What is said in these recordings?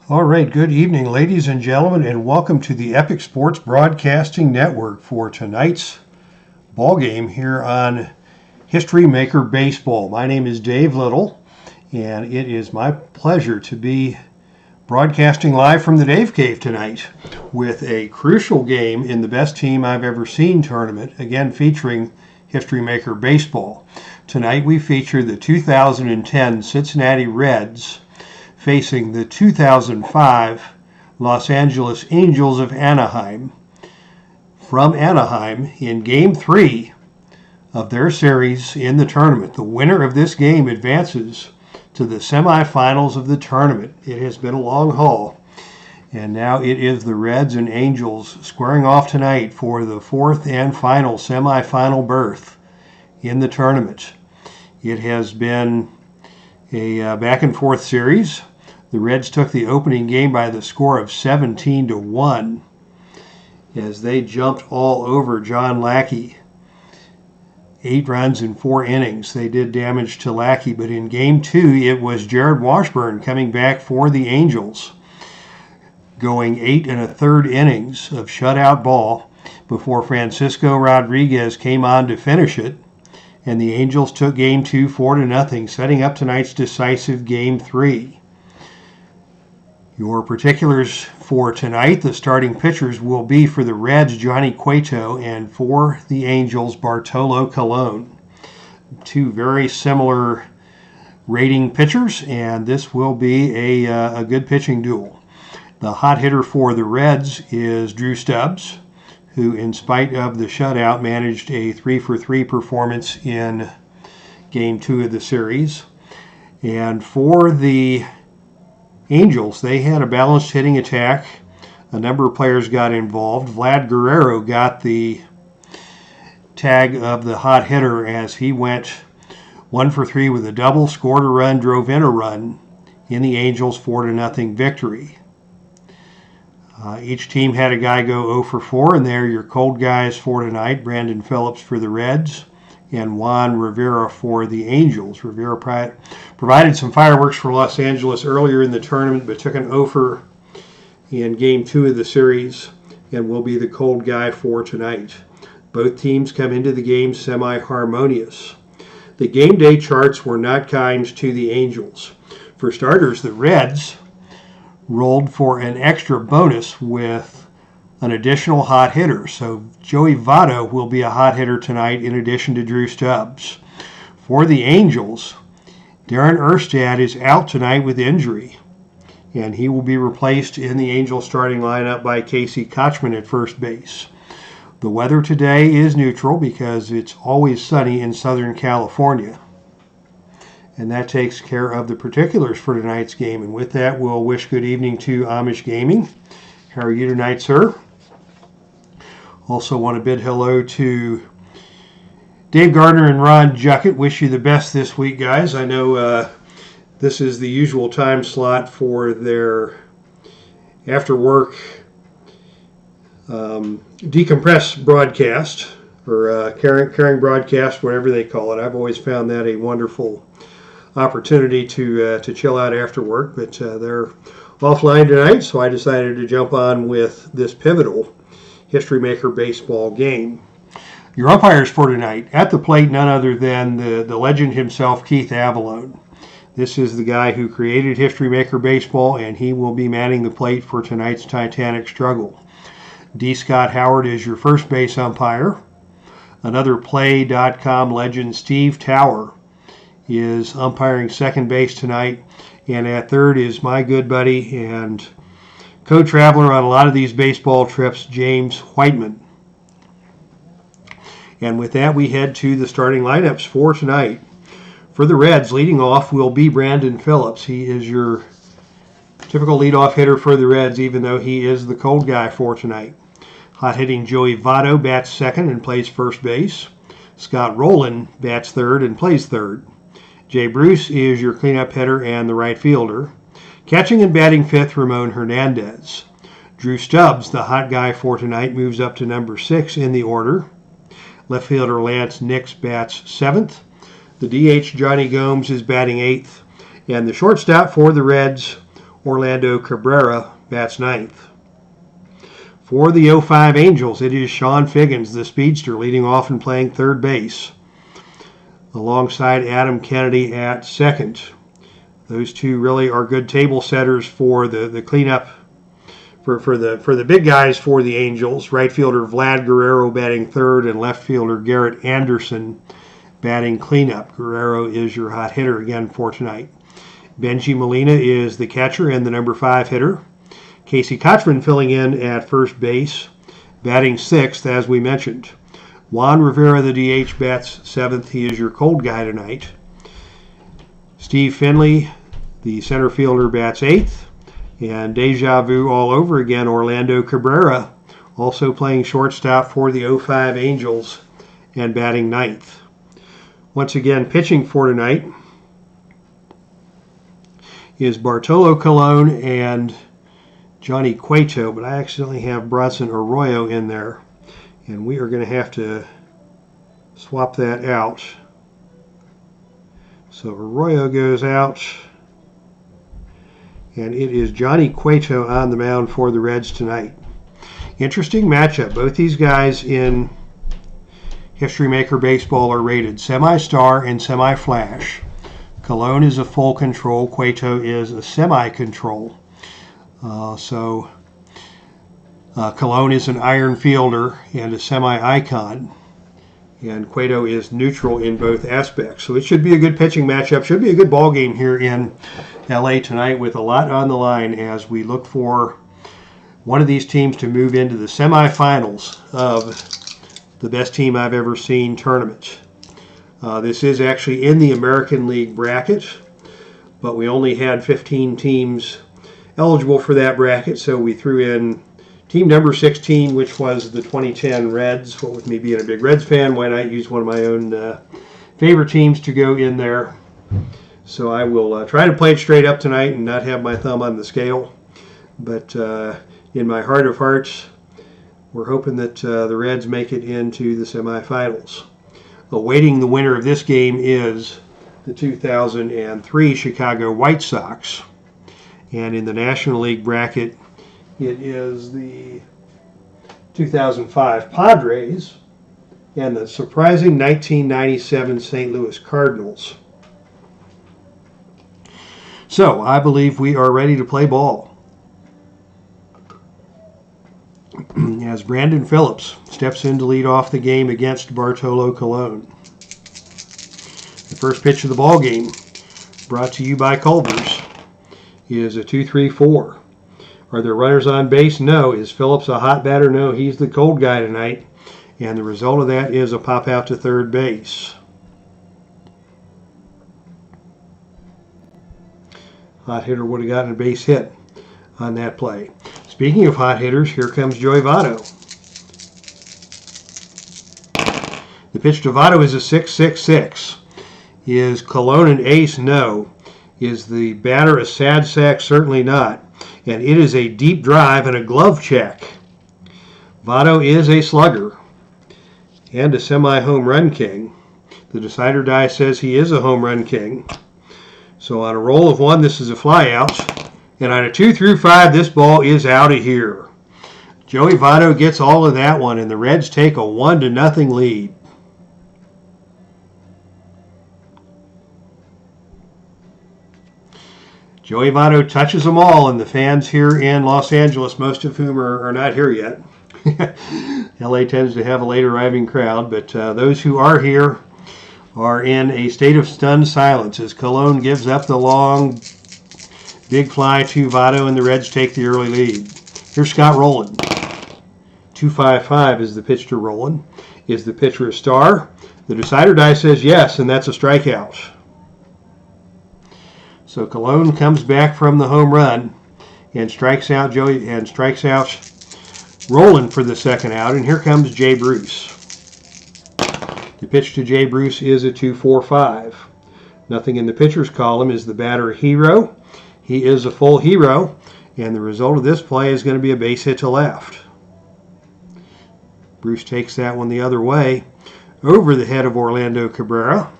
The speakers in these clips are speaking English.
All right, good evening, ladies and gentlemen, and welcome to the Epic Sports Broadcasting Network for tonight's ball game here on History Maker Baseball. My name is Dave Little, and it is my pleasure to be broadcasting live from the Dave Cave tonight with a crucial game in the Best Team I've Ever Seen tournament, again featuring History Maker Baseball. Tonight we feature the 2010 Cincinnati Reds facing the 2005 Los Angeles Angels of Anaheim from Anaheim in Game 3 of their series in the tournament. The winner of this game advances to the semifinals of the tournament. It has been a long haul, and now it is the Reds and Angels squaring off tonight for the fourth and final semifinal berth in the tournament. It has been a back and forth series. The Reds took the opening game by the score of 17-1 as they jumped all over John Lackey. 8 runs in 4 innings. They did damage to Lackey, but in Game 2 it was Jared Washburn coming back for the Angels, going 8 1/3 innings of shutout ball before Francisco Rodriguez came on to finish it, and the Angels took Game 2 4-0, setting up tonight's decisive Game 3. Your particulars for tonight: the starting pitchers will be for the Reds Johnny Cueto, and for the Angels Bartolo Colon. 2 very similar rating pitchers, and this will be a good pitching duel. The hot hitter for the Reds is Drew Stubbs, who in spite of the shutout managed a 3-for-3 performance in Game 2 of the series. And for the Angels, they had a balanced hitting attack. A number of players got involved. Vlad Guerrero got the tag of the hot hitter as he went 1-for-3 with a double, scored a run, drove in a run in the Angels' 4-0 victory. Each team had a guy go 0-for-4, and they're your cold guys for tonight. Brandon Phillips for the Reds and Juan Rivera for the Angels. Rivera provided some fireworks for Los Angeles earlier in the tournament, but took an 0-for in Game 2 of the series and will be the cold guy for tonight. Both teams come into the game semi-harmonious. The game day charts were not kind to the Angels. For starters, the Reds rolled for an extra bonus with an additional hot hitter. So Joey Votto will be a hot hitter tonight in addition to Drew Stubbs. For the Angels, Darren Erstad is out tonight with injury, and he will be replaced in the Angels starting lineup by Casey Kochman at first base. The weather today is neutral because it's always sunny in Southern California. And that takes care of the particulars for tonight's game. And with that, we'll wish good evening to Amish Gaming. How are you tonight, sir? Also want to bid hello to Dave Gardner and Ron Juckett. Wish you the best this week, guys. I know this is the usual time slot for their after-work decompress broadcast, or caring broadcast, whatever they call it. I've always found that a wonderful opportunity to chill out after work, but they're offline tonight, so I decided to jump on with this pivotal History Maker Baseball game. Your umpires for tonight, at the plate, none other than the legend himself, Keith Avalone. This is the guy who created History Maker Baseball, and he will be manning the plate for tonight's Titanic struggle. D. Scott Howard is your first base umpire. Another Play.com legend, Steve Tower, is umpiring second base tonight, and at third is my good buddy and co-traveler on a lot of these baseball trips, James Whiteman. And with that, we head to the starting lineups for tonight. For the Reds, leading off will be Brandon Phillips. He is your typical leadoff hitter for the Reds, even though he is the cold guy for tonight. Hot-hitting Joey Votto bats second and plays first base. Scott Rowland bats third and plays third. Jay Bruce is your cleanup hitter and the right fielder. Catching and batting fifth, Ramon Hernandez. Drew Stubbs, the hot guy for tonight, moves up to number 6 in the order. Left fielder Lance Nix bats seventh. The DH Johnny Gomes is batting eighth. And the shortstop for the Reds Orlando Cabrera bats ninth. For the 05 Angels, it is Sean Figgins, the speedster, leading off and playing third base, alongside Adam Kennedy at second. Those two really are good table setters for the cleanup for the big guys for the Angels. Right fielder Vlad Guerrero batting third, and left fielder Garrett Anderson batting cleanup. Guerrero is your hot hitter again for tonight. Benji Molina is the catcher and the number 5 hitter. Casey Kochman filling in at first base, batting sixth, as we mentioned. Juan Rivera, the DH, bats seventh. He is your cold guy tonight. Steve Finley, the center fielder, bats eighth. And deja vu all over again, Orlando Cabrera, also playing shortstop for the 05 Angels and batting ninth. Once again, pitching for tonight is Bartolo Colon and Johnny Cueto, but I accidentally have Bronson Arroyo in there, and we are going to have to swap that out. So Arroyo goes out, and it is Johnny Cueto on the mound for the Reds tonight. Interesting matchup. Both these guys in History Maker Baseball are rated semi-star and semi-flash. Colon is a full control. Cueto is a semi-control. Colon is an iron fielder and a semi-icon, and Cueto is neutral in both aspects. So it should be a good pitching matchup. Should be a good ball game here in LA tonight, with a lot on the line as we look for one of these teams to move into the semifinals of the best team I've ever seen tournament. This is actually in the American League bracket, but we only had 15 teams eligible for that bracket, so we threw in team number 16, which was the 2010 Reds. What with me being a big Reds fan, why not use one of my own favorite teams to go in there? So I will try to play it straight up tonight and not have my thumb on the scale. But in my heart of hearts, we're hoping that the Reds make it into the semifinals. Awaiting the winner of this game is the 2003 Chicago White Sox. And in the National League bracket, it is the 2005 Padres and the surprising 1997 St. Louis Cardinals. So I believe we are ready to play ball, as Brandon Phillips steps in to lead off the game against Bartolo Colon. The first pitch of the ball game, brought to you by Culver's, is a 2-3-4. Are there runners on base? No. Is Phillips a hot batter? No. He's the cold guy tonight. And the result of that is a pop out to third base. Hot hitter would have gotten a base hit on that play. Speaking of hot hitters, here comes Joey Votto. The pitch to Votto is a 6-6-6. Is Colon an ace? No. Is the batter a sad sack? Certainly not. And it is a deep drive and a glove check. Votto is a slugger and a semi-home run king. The decider die says he is a home run king. So on a roll of 1, this is a fly out. And on a 2 through 5, this ball is out of here. Joey Votto gets all of that one, and the Reds take a 1-0 lead. Joey Votto touches them all, and the fans here in Los Angeles, most of whom are not here yet. LA tends to have a late arriving crowd, but those who are here are in a state of stunned silence as Colon gives up the long, big fly to Votto, and the Reds take the early lead. Here's Scott Rowland. 2-5-5 is the pitch to Rowland. Is the pitcher a star? The decider die says yes, and that's a strikeout. So Colon comes back from the home run and strikes out Rowland for the second out, and here comes Jay Bruce. The pitch to Jay Bruce is a 2-4-5. Nothing in the pitcher's column. Is the batter a hero? He is a full hero, and the result of this play is going to be a base hit to left. Bruce takes that one the other way, over the head of Orlando Cabrera,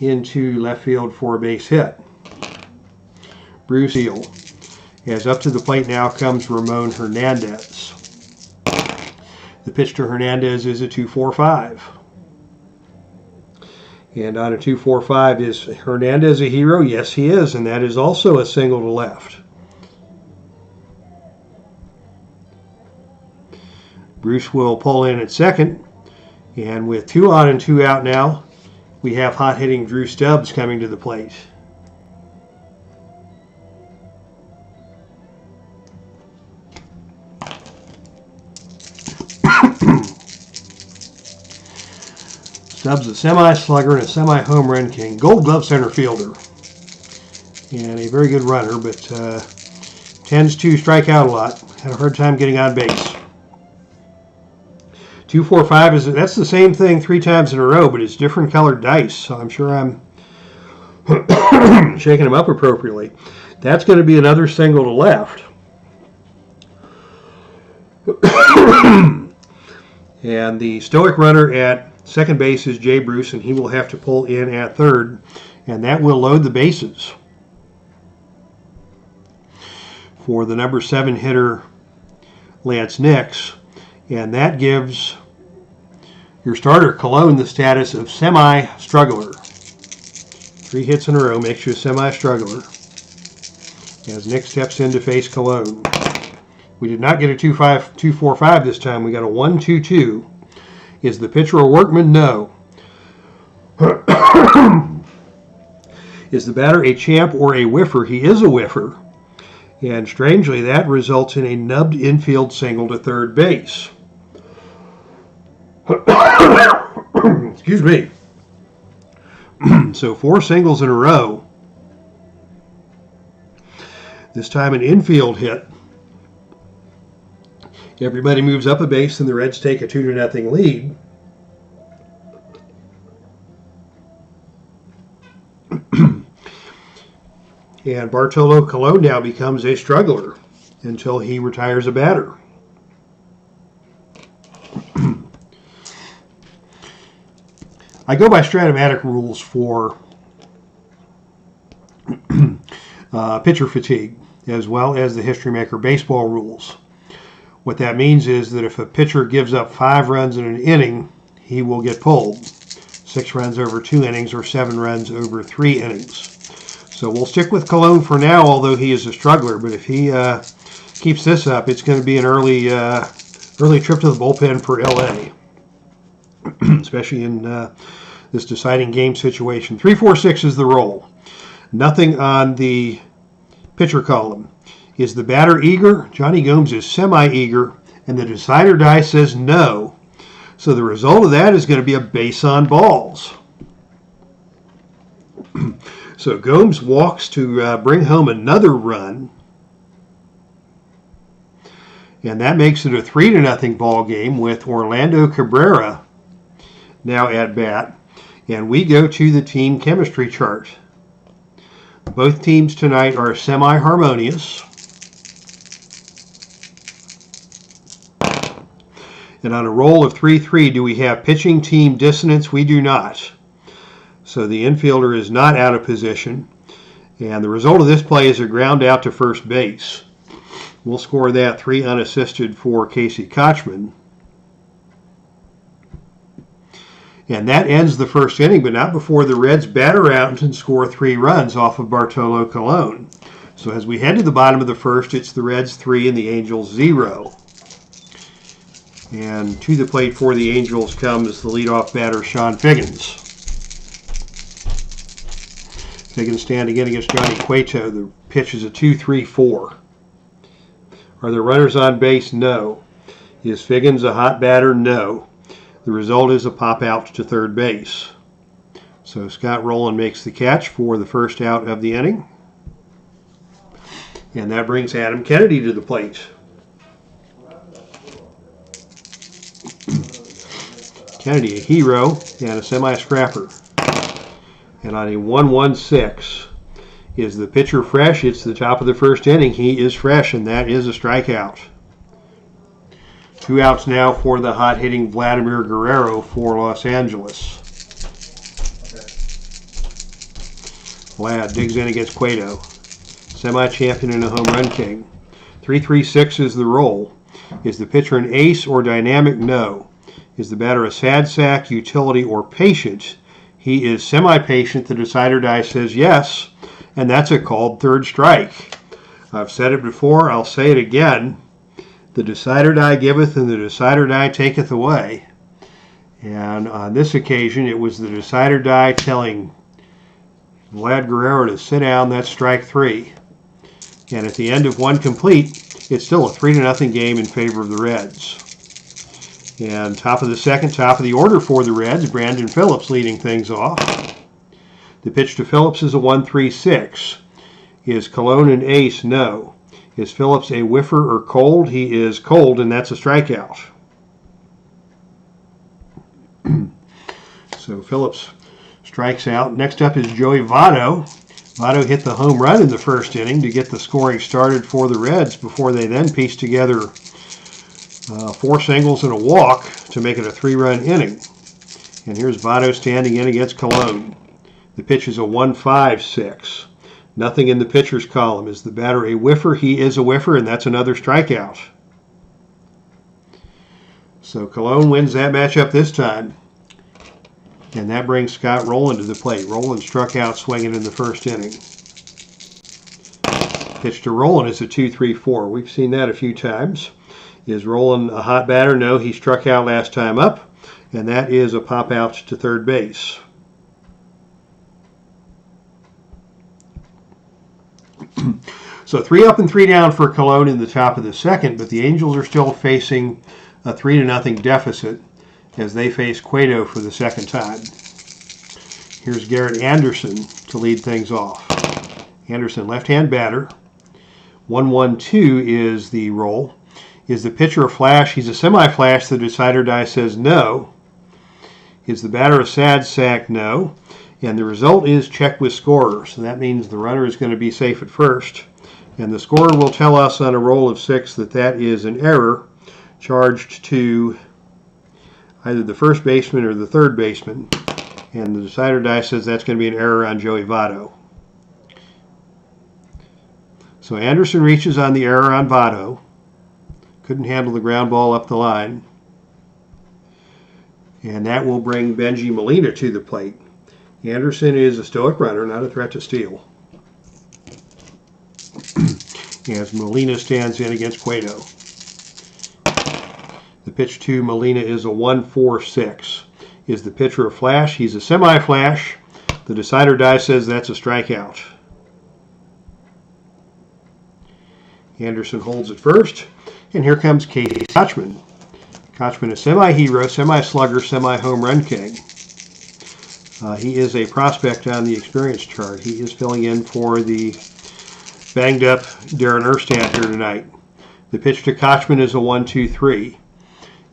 into left field for a base hit. Bruce Eel. As up to the plate now comes Ramon Hernandez. The pitch to Hernandez is a 2-4-5. And on a 2-4-5, is Hernandez a hero? Yes, he is, and that is also a single to left. Bruce will pull in at second, and with 2 on and 2 out now, we have hot-hitting Drew Stubbs coming to the plate. Stubbs a semi-slugger and a semi-home run king. Gold glove center fielder. And a very good runner, but tends to strike out a lot. Had a hard time getting on base. 2-4-5 that's the same thing 3 times in a row, but it's different colored dice, so I'm sure I'm shaking them up appropriately. That's going to be another single to left. And the stoic runner at second base is Jay Bruce, and he will have to pull in at third, and that will load the bases for the number 7 hitter, Lance Nix, and that gives your starter, Colon, the status of semi-struggler. 3 hits in a row makes you a semi-struggler as Nick steps in to face Colon. We did not get a 2-4-5 this time. We got a 1-2-2. Is the pitcher a workman? No. Is the batter a champ or a whiffer? He is a whiffer. And strangely, that results in a nubbed infield single to third base. Excuse me. So 4 singles in a row. This time an infield hit. Everybody moves up a base, and the Reds take a 2-0 lead. And Bartolo Colon now becomes a struggler until he retires a batter. I go by Stratomatic rules for pitcher fatigue, as well as the History Maker baseball rules. What that means is that if a pitcher gives up 5 runs in an inning, he will get pulled. 6 runs over 2 innings or 7 runs over 3 innings. So we'll stick with Colon for now, although he is a struggler. But if he keeps this up, it's going to be an early trip to the bullpen for LA, especially in this deciding game situation. 3-4-6 is the roll. Nothing on the pitcher column. Is the batter eager? Johnny Gomes is semi-eager, and the decider die says no. So the result of that is going to be a base on balls. So Gomes walks to bring home another run, and that makes it a 3-0 ball game with Orlando Cabrera now at bat. And we go to the team chemistry chart. Both teams tonight are semi-harmonious. And on a roll of 3-3, do we have pitching team dissonance? We do not. So the infielder is not out of position. And the result of this play is a ground out to first base. We'll score that 3 unassisted for Casey Kochman. And that ends the first inning, but not before the Reds batter out and score 3 runs off of Bartolo Colon. So as we head to the bottom of the first, it's the Reds 3 and the Angels 0. And to the plate for the Angels comes the leadoff batter, Sean Figgins. Figgins standing in against Johnny Cueto. The pitch is a 2-3-4. Are there runners on base? No. Is Figgins a hot batter? No. The result is a pop out to third base. So Scott Rowland makes the catch for the first out of the inning. And that brings Adam Kennedy to the plate. Kennedy, a hero and a semi-scrapper. And on a 1-1-6, is the pitcher fresh? It's the top of the first inning. He is fresh, and that is a strikeout. 2 outs now for the hot-hitting Vladimir Guerrero for Los Angeles. Vlad digs in against Cueto. semi-champion and a home run king. 3-3-6 is the roll. Is the pitcher an ace or dynamic? No. Is the batter a sad sack, utility, or patient? He is semi-patient. The decider die says yes, and that's a called third strike. I've said it before, I'll say it again. The decider die giveth and the decider die taketh away. And on this occasion, it was the decider die telling Vlad Guerrero to sit down. That's strike 3. And at the end of one complete, it's still a 3-0 game in favor of the Reds. And top of the second, top of the order for the Reds, Brandon Phillips leading things off. The pitch to Phillips is a 1-3-6. Is Colon an ace? No. Is Phillips a whiffer or cold? He is cold, and that's a strikeout. So Phillips strikes out. Next up is Joey Votto. Votto hit the home run in the first inning to get the scoring started for the Reds before they then pieced together 4 singles and a walk to make it a 3-run inning. And here's Votto standing in against Colon. The pitch is a 1-5-6. Nothing in the pitcher's column. Is the batter a whiffer? He is a whiffer, and that's another strikeout. So Colon wins that matchup this time. And that brings Scott Rowland to the plate. Rowland struck out swinging in the first inning. Pitch to Rowland is a 2-3-4. We've seen that a few times. Is Rowland a hot batter? No, he struck out last time up. And that is a pop out to third base. So 3 up and 3 down for Colon in the top of the second, but the Angels are still facing a 3-0 deficit as they face Cueto for the second time. Here's Garrett Anderson to lead things off. Anderson, left-hand batter. 1-1-2 is the roll. Is the pitcher a flash? He's a semi-flash. The decider die says no. Is the batter a sad sack? No. And the result is checked with scorers. And that means the runner is going to be safe at first. And the scorer will tell us on a roll of 6 that that is an error charged to either the first baseman or the third baseman. And the decider die says that's going to be an error on Joey Votto. So Anderson reaches on the error on Votto. Couldn't handle the ground ball up the line. And that will bring Benji Molina to the plate. Anderson is a stoic runner, not a threat to steal. As Molina stands in against Cueto. The pitch to Molina is a 1-4-6. Is the pitcher a flash? He's a semi-flash. The decider die says that's a strikeout. Anderson holds at first. And here comes Casey Kotchman. Kotchman, a semi-hero, semi-slugger, semi-home run king. He is a prospect on the experience chart. He is filling in for the banged-up Darren Erstad here tonight. The pitch to Kotchman is a 1-2-3.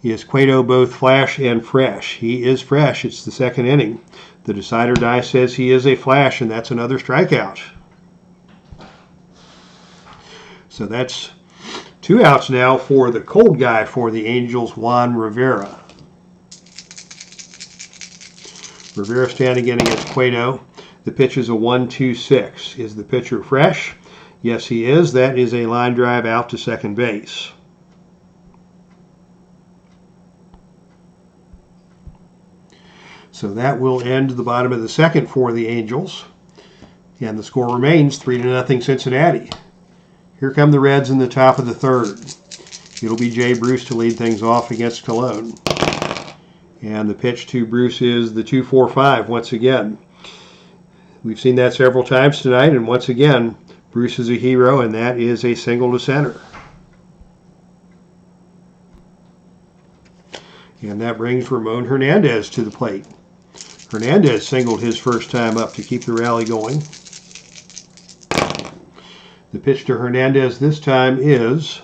Is Cueto both flash and fresh? He is fresh. It's the second inning. The decider die says he is a flash, and that's another strikeout. So that's 2 outs now for the cold guy for the Angels, Juan Rivera. Rivera standing in against Cueto. The pitch is a 1-2-6. Is the pitcher fresh? Yes, he is. That is a line drive out to second base. So that will end the bottom of the second for the Angels. And the score remains 3-0 Cincinnati. Here come the Reds in the top of the third. It'll be Jay Bruce to lead things off against Colon. And the pitch to Bruce is the 2-4-5 once again. We've seen that several times tonight, and once again, Bruce is a hero, and that is a single to center. And that brings Ramon Hernandez to the plate. Hernandez singled his first time up to keep the rally going. The pitch to Hernandez this time is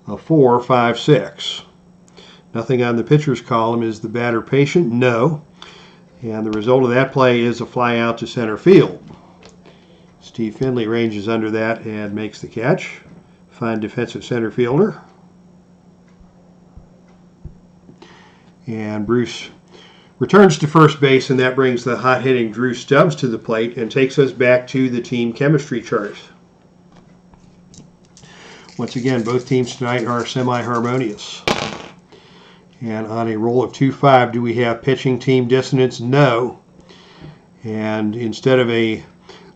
a 4-5-6. Nothing on the pitcher's column. Is the batter patient? No. And the result of that play is a fly out to center field. Steve Finley ranges under that and makes the catch. Fine defensive center fielder. And Bruce returns to first base, and that brings the hot-hitting Drew Stubbs to the plate and takes us back to the team chemistry chart. Once again, both teams tonight are semi-harmonious. And on a roll of 2-5, do we have pitching team dissonance? No. And instead of a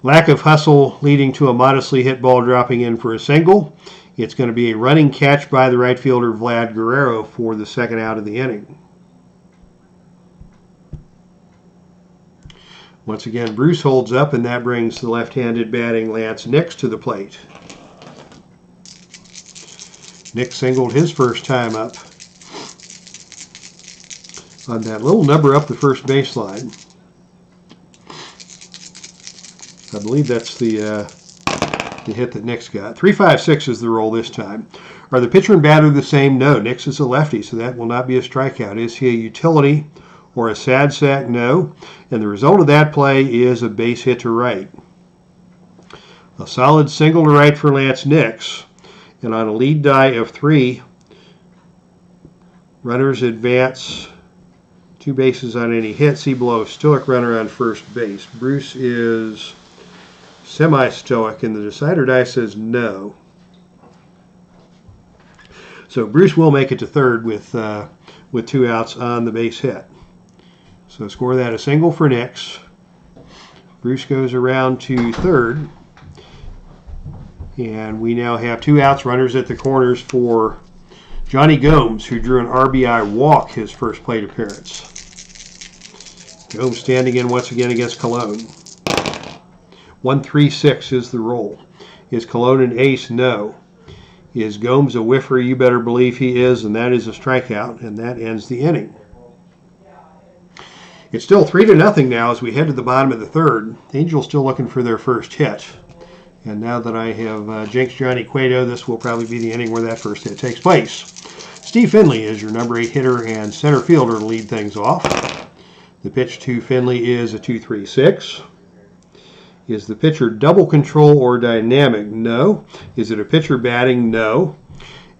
lack of hustle leading to a modestly hit ball dropping in for a single, it's going to be a running catch by the right fielder Vlad Guerrero for the second out of the inning. Once again, Bruce holds up, and that brings the left-handed batting Lance Nix to the plate. Nick singled his first time up on that little number up the first baseline. I believe that's the hit that Nix got. 3-5-6 is the roll this time. Are the pitcher and batter the same? No. Nix is a lefty, so that will not be a strikeout. Is he a utility or a sad sack? No. And the result of that play is a base hit to right. A solid single to right for Lance Nix. And on a lead die of 3, runners advance 2 bases on any hit. See below, stoic runner on first base. Bruce is semi-stoic, and the decider die says no. So Bruce will make it to third with 2 outs on the base hit. So score that a single for Nix. Bruce goes around to third. And we now have 2 outs, runners at the corners for Johnny Gomes, who drew an RBI walk his first plate appearance. Gomes standing in once again against Cologne. 1-3-6 is the roll. Is Cologne an ace? No. Is Gomes a whiffer? You better believe he is, and that is a strikeout, and that ends the inning. It's still 3-0 now as we head to the bottom of the third. The Angels still looking for their first hit. And now that I have jinxed Johnny Cueto, this will probably be the inning where that first hit takes place. Steve Finley is your number 8 hitter and center fielder to lead things off. The pitch to Finley is a 2-3-6. Is the pitcher double control or dynamic? No. Is it a pitcher batting? No.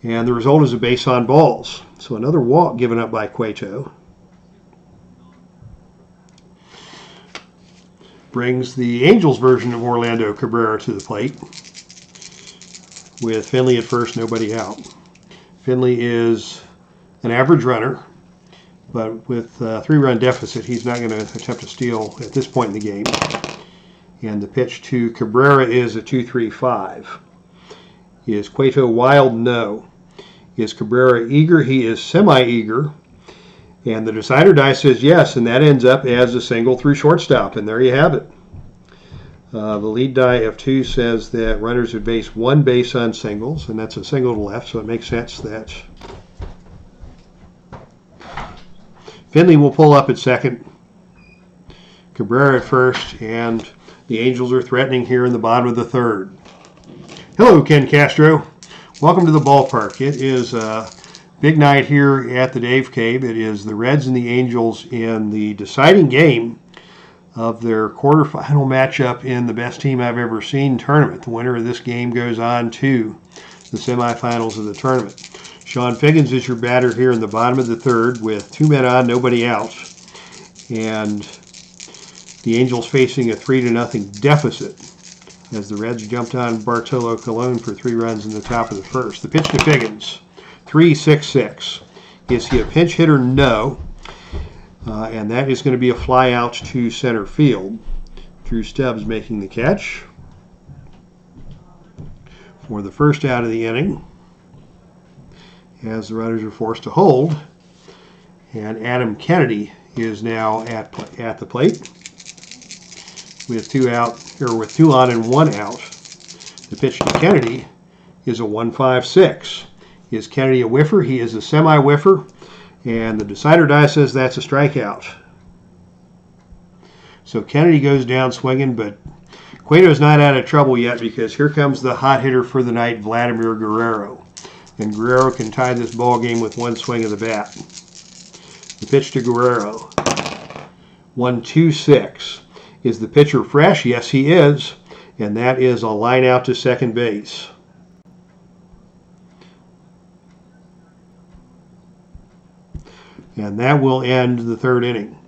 And the result is a base on balls. So another walk given up by Cueto. Brings the Angels version of Orlando Cabrera to the plate. With Finley at first, nobody out. Finley is an average runner, but with a 3-run deficit, he's not going to attempt to steal at this point in the game. And the pitch to Cabrera is a 2-3-5. Is Cueto wild? No. Is Cabrera eager? He is semi-eager. And the decider die says yes, and that ends up as a single through shortstop, and there you have it. The lead die of 2 says that runners would base 1 base on singles, and that's a single to left, so it makes sense that Finley will pull up at second, Cabrera at first, and the Angels are threatening here in the bottom of the third. Hello, Ken Castro. Welcome to the ballpark. It is big night here at the Dave Cave. It is the Reds and the Angels in the deciding game of their quarterfinal matchup in the best team I've ever seen tournament. The winner of this game goes on to the semifinals of the tournament. Sean Figgins is your batter here in the bottom of the third with 2 men on, nobody out. And the Angels facing a 3-0 deficit as the Reds jumped on Bartolo Colon for 3 runs in the top of the first. The pitch to Figgins. 3-6-6. Is he a pinch hitter? No. And that is going to be a fly out to center field. Drew Stubbs making the catch for the first out of the inning as the runners are forced to hold. And Adam Kennedy is now at the plate with 2 out, or with 2 on and 1 out. The pitch to Kennedy is a 1-5-6. Is Kennedy a whiffer? He is a semi-whiffer, and the decider die says that's a strikeout. So Kennedy goes down swinging, but Cueto's not out of trouble yet because here comes the hot hitter for the night, Vladimir Guerrero. And Guerrero can tie this ball game with 1 swing of the bat. The pitch to Guerrero. 1-2-6. Is the pitcher fresh? Yes, he is. And that is a line out to second base. And that will end the third inning.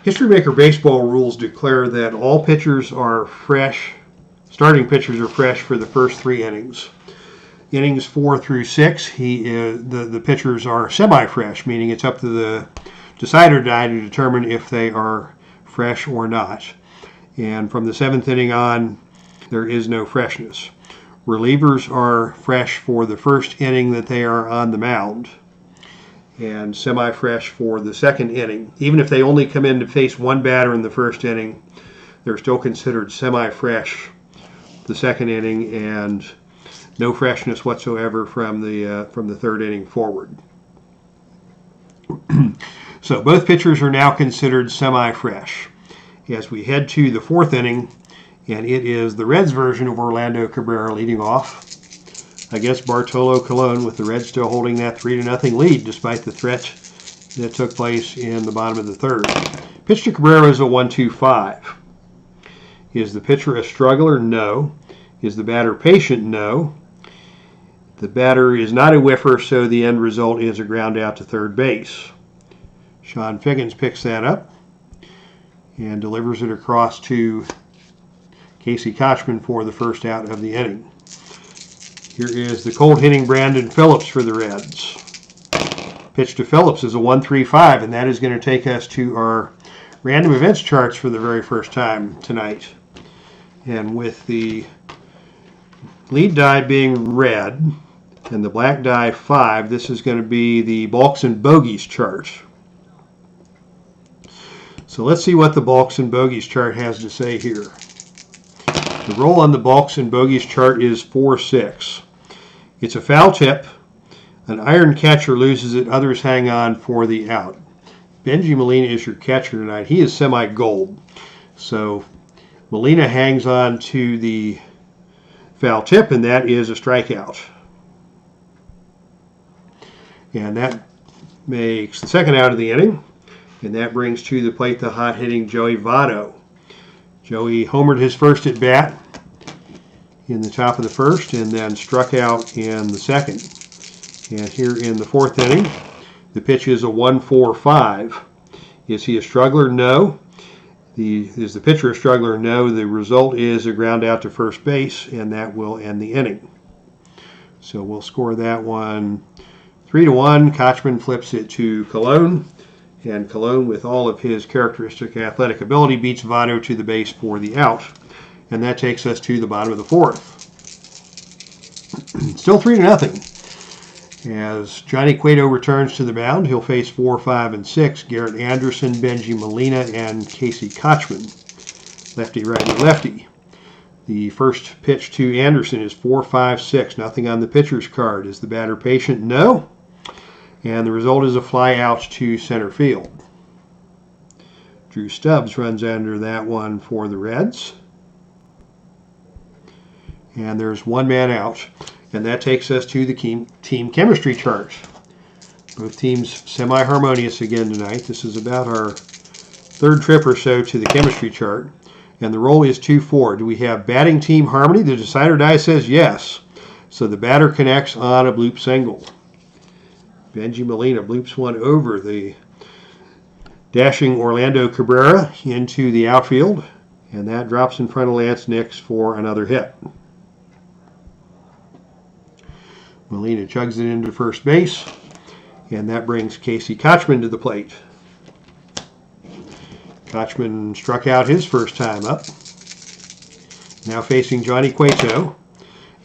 History Maker Baseball rules declare that all pitchers are fresh, starting pitchers are fresh for the first 3 innings. innings 4 through 6, the pitchers are semi-fresh, meaning it's up to the decider die to determine if they are fresh or not. And from the 7th inning on, there is no freshness. Relievers are fresh for the first inning that they are on the mound, and semi-fresh for the 2nd inning. Even if they only come in to face one batter in the first inning, they're still considered semi-fresh the 2nd inning, and no freshness whatsoever from the 3rd inning forward. So both pitchers are now considered semi-fresh. As we head to the 4th inning, and it is the Reds' version of Orlando Cabrera leading off against Bartolo Colon, with the Reds still holding that 3-0 lead despite the threat that took place in the bottom of the 3rd. Pitch to Cabrera is a 1-2-5. Is the pitcher a struggler? No. Is the batter patient? No. The batter is not a whiffer, so the end result is a ground out to 3rd base. Sean Figgins picks that up and delivers it across to Casey Kochman for the first out of the inning. Here is the cold hitting Brandon Phillips for the Reds. Pitch to Phillips is a 1-3-5, and that is going to take us to our random events charts for the very first time tonight. And with the lead die being red and the black die 5, this is going to be the balks and bogeys chart. So let's see what the balks and bogeys chart has to say here. The roll on the balks and bogeys chart is 4-6. It's a foul tip. An iron catcher loses it. Others hang on for the out. Benji Molina is your catcher tonight. He is semi-gold. So Molina hangs on to the foul tip, and that is a strikeout. And that makes the 2nd out of the inning. And that brings to the plate the hot-hitting Joey Votto. Joey homered his first at bat in the top of the 1st and then struck out in the 2nd. And here in the 4th inning, the pitch is a 1-4-5. Is he a struggler? No. Is the pitcher a struggler? No. The result is a ground out to 1st base, and that will end the inning. So we'll score that one 3-1. Kochman flips it to Colon. And Colon, with all of his characteristic athletic ability, beats Votto to the base for the out. And that takes us to the bottom of the 4th. Still 3-0. As Johnny Cueto returns to the mound, he'll face 4, 5, and 6. Garrett Anderson, Benji Molina, and Casey Kochman. Lefty, righty, lefty. The first pitch to Anderson is 4-5-6. Nothing on the pitcher's card. Is the batter patient? No. And the result is a fly out to center field. Drew Stubbs runs under that one for the Reds. And there's one man out. And that takes us to the team chemistry chart. Both teams semi-harmonious again tonight. This is about our 3rd trip or so to the chemistry chart. And the roll is 2-4. Do we have batting team harmony? The decider die says yes. So the batter connects on a bloop single. Benji Molina bloops one over the dashing Orlando Cabrera into the outfield, and that drops in front of Lance Nix for another hit. Molina chugs it into 1st base, and that brings Casey Kochman to the plate. Kochman struck out his first time up. Now facing Johnny Cueto,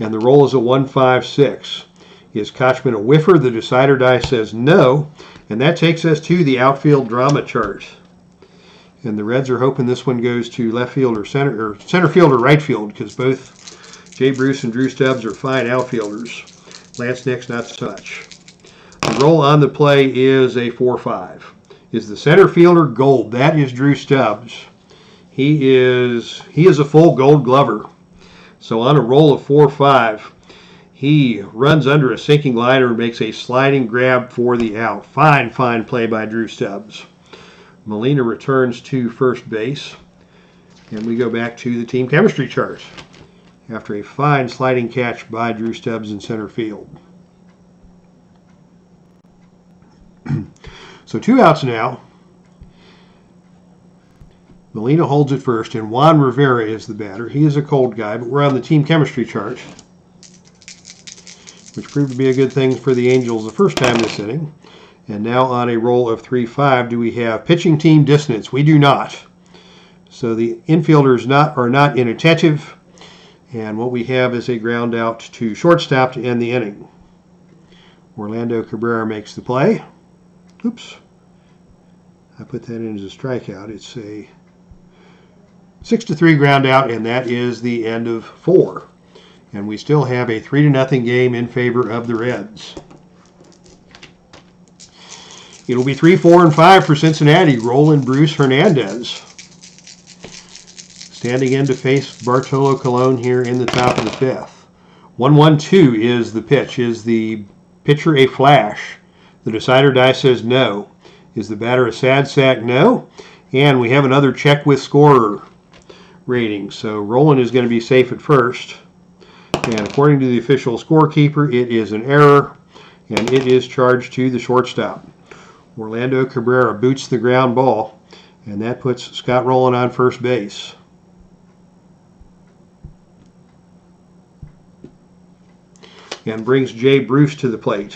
and the roll is a 1-5-6. Is Kochman a whiffer? The decider die says no, and that takes us to the outfield drama chart. And the Reds are hoping this one goes to left field or center field or right field, because both Jay Bruce and Drew Stubbs are fine outfielders. Lance Nix not such. The roll on the play is a 4-5. Is the center fielder gold? That is Drew Stubbs. He is a full Gold Glover. So on a roll of 4-5. He runs under a sinking liner and makes a sliding grab for the out. Fine play by Drew Stubbs. Molina returns to 1st base. And we go back to the team chemistry chart after a fine sliding catch by Drew Stubbs in center field. So 2 outs now. Molina holds it first, and Juan Rivera is the batter. He is a cold guy, but we're on the team chemistry chart. which proved to be a good thing for the Angels the first time this inning. And now on a roll of 3-5, do we have pitching team dissonance? We do not. So the infielders are not inattentive, and what we have is a ground out to shortstop to end the inning. Orlando Cabrera makes the play. Oops. I put that in as a strikeout. It's a 6-3 ground out, and that is the end of 4. And we still have a 3-0 game in favor of the Reds. It'll be 3, 4, and 5 for Cincinnati. Roland Bruce Hernandez standing in to face Bartolo Colon here in the top of the 5th. 1-1-2 is the pitch. Is the pitcher a flash? The decider die says no. Is the batter a sad sack? No. And we have another check with scorer rating. So Roland is going to be safe at first. And according to the official scorekeeper, it is an error, and it is charged to the shortstop. Orlando Cabrera boots the ground ball, and that puts Scott Rolen on first base. And brings Jay Bruce to the plate.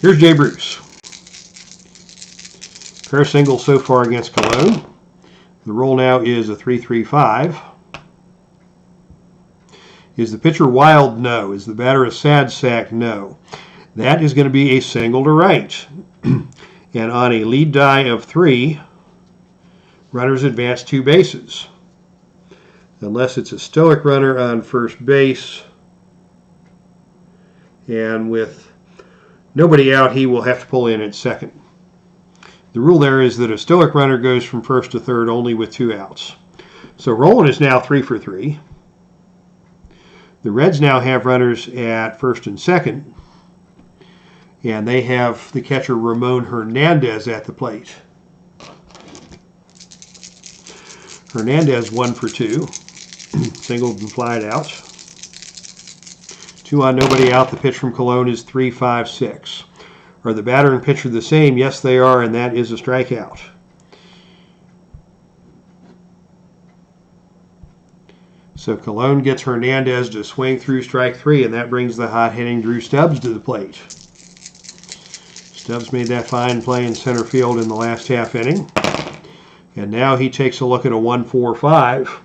Here's Jay Bruce. Pair singles so far against Cologne. The roll now is a 3-3-5. Is the pitcher wild? No. Is the batter a sad sack? No. That is going to be a single to right. And on a lead die of 3, runners advance 2 bases. Unless it's a stoic runner on first base. And with nobody out, he will have to pull in at second. The rule there is that a stoic runner goes from first to third only with 2 outs. So Roland is now 3 for 3. The Reds now have runners at first and second. And they have the catcher Ramon Hernandez at the plate. Hernandez 1 for 2. Singled and flied out. 2 on, nobody out. The pitch from Cologne is 3-5-6. Are the batter and pitcher the same? Yes, they are, and that is a strikeout. So Cologne gets Hernandez to swing through strike 3, and that brings the hot-hitting Drew Stubbs to the plate. Stubbs made that fine play in center field in the last half inning. And now he takes a look at a 1-4-5.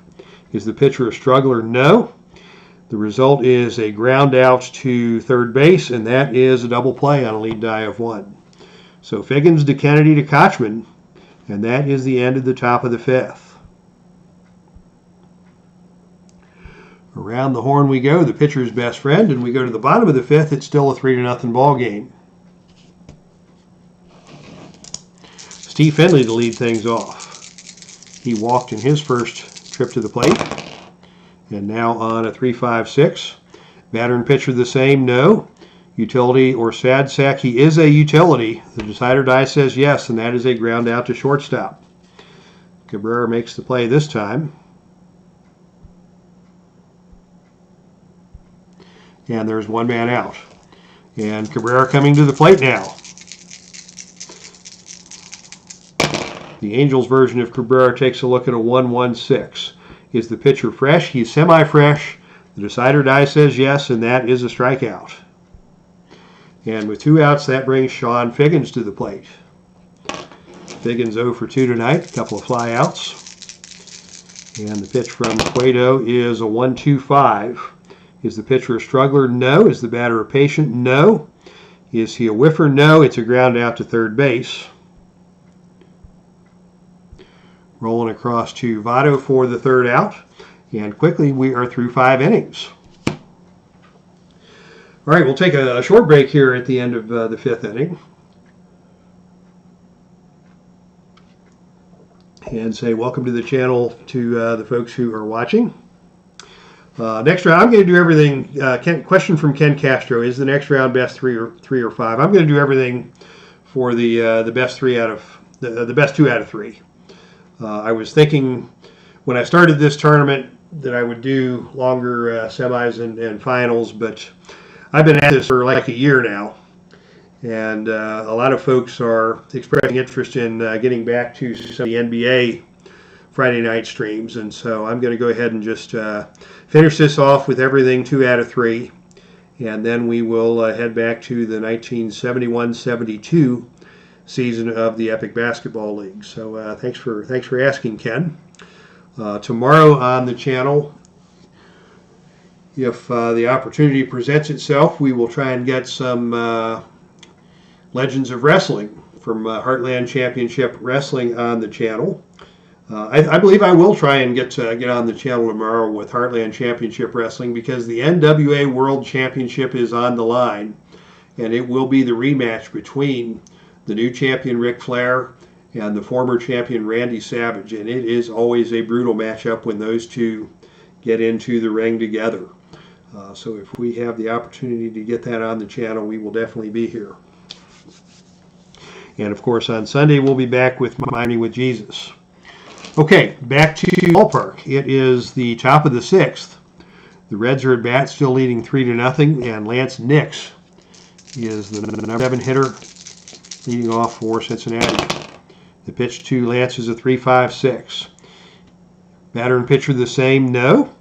Is the pitcher a struggler? No. The result is a ground out to third base, and that is a double play on a lead die of 1. So Figgins to Kennedy to Kochman, and that is the end of the top of the 5th. Around the horn we go, the pitcher's best friend, and we go to the bottom of the 5th. It's still a 3-0 ball game. Steve Finley to lead things off. He walked in his first trip to the plate. And now on a 3-5-6. Batter and pitcher the same? No. Utility or sad sack? He is a utility. The decider die says yes, and that is a ground out to shortstop. Cabrera makes the play this time. And there's 1 man out. And Cabrera coming to the plate now. The Angels version of Cabrera takes a look at a 1-1-6. Is the pitcher fresh? He's semi-fresh. The decider die says yes, and that is a strikeout. And with 2 outs, that brings Sean Figgins to the plate. Figgins 0 for 2 tonight, a couple of flyouts. And the pitch from Cueto is a 1-2-5. Is the pitcher a struggler? No. Is the batter a patient? No. Is he a whiffer? No. It's a ground out to third base. Rolling across to Votto for the 3rd out. And quickly, we are through 5 innings. All right, we'll take a short break here at the end of the 5th inning. And say welcome to the channel to the folks who are watching. Next round, I'm going to do everything. Question from Ken Castro: is the next round best 3 or 5? I'm going to do everything for the best 3 out of the best 2 out of 3. I was thinking when I started this tournament that I would do longer semis and finals, but I've been at this for like a year now, and a lot of folks are expressing interest in getting back to some of the NBA Friday night streams, and so I'm going to go ahead and just finish this off with everything 2 out of 3, and then we will head back to the 1971-72 season of the Epic Basketball League. So thanks for asking, Ken. Tomorrow on the channel, if the opportunity presents itself, we will try and get some Legends of Wrestling from Heartland Championship Wrestling on the channel. I believe I will try and get on the channel tomorrow with Heartland Championship Wrestling, because the NWA World Championship is on the line, and it will be the rematch between the new champion Ric Flair and the former champion Randy Savage, and it is always a brutal matchup when those two get into the ring together. So if we have the opportunity to get that on the channel, we will definitely be here. And of course on Sunday we'll be back with Miami with Jesus. Okay, back to ballpark. It is the top of the 6th. The Reds are at bat, still leading 3-0, and Lance Nix is the number 7 hitter, leading off for Cincinnati. The pitch to Lance is a 3.56. Batter and pitcher the same? No.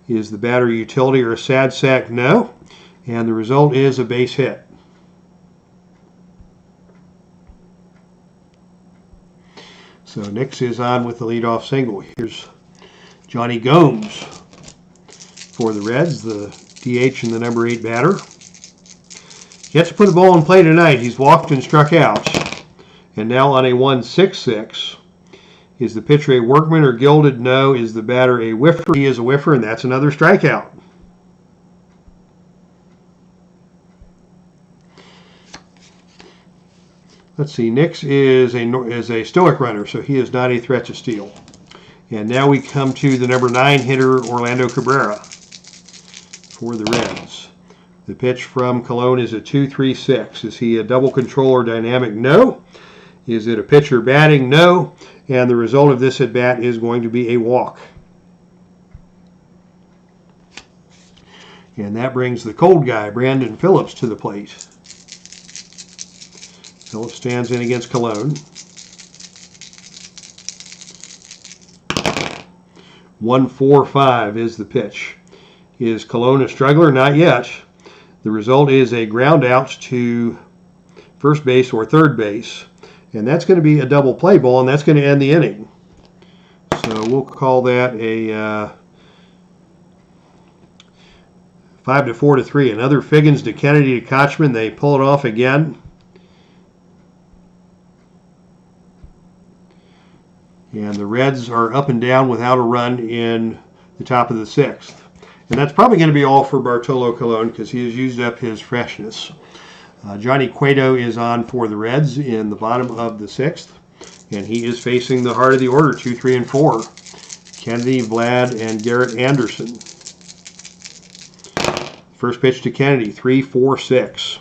Is the batter utility or a sad sack? No. And the result is a base hit. So Nix is on with the leadoff single. Here's Johnny Gomes for the Reds, the DH and the number 8 batter. He has to put the ball in play tonight. He's walked and struck out. And now on a 1.66. Is the pitcher a workman or gilded? No. Is the batter a whiffer? He is a whiffer, and that's another strikeout. Let's see. Nix is a stoic runner, so he is not a threat to steal. And now we come to the number 9 hitter, Orlando Cabrera, for the Reds. The pitch from Colon is a 2.36. Is he a double controller dynamic? No. Is it a pitcher batting? No. And the result of this at bat is going to be a walk. And that brings the cold guy, Brandon Phillips, to the plate. Phillips stands in against Colon. 1.45 is the pitch. Is Colon a struggler? Not yet. The result is a ground out to first base or third base, and that's going to be a double play ball, and that's going to end the inning. So we'll call that a 5-4-3. Another Figgins to Kennedy to Kochman. They pull it off again. And the Reds are up and down without a run in the top of the 6th. And that's probably going to be all for Bartolo Colon, because he has used up his freshness. Johnny Cueto is on for the Reds in the bottom of the 6th. And he is facing the heart of the order, 2, 3, and 4. Kennedy, Vlad, and Garrett Anderson. First pitch to Kennedy, 3.46.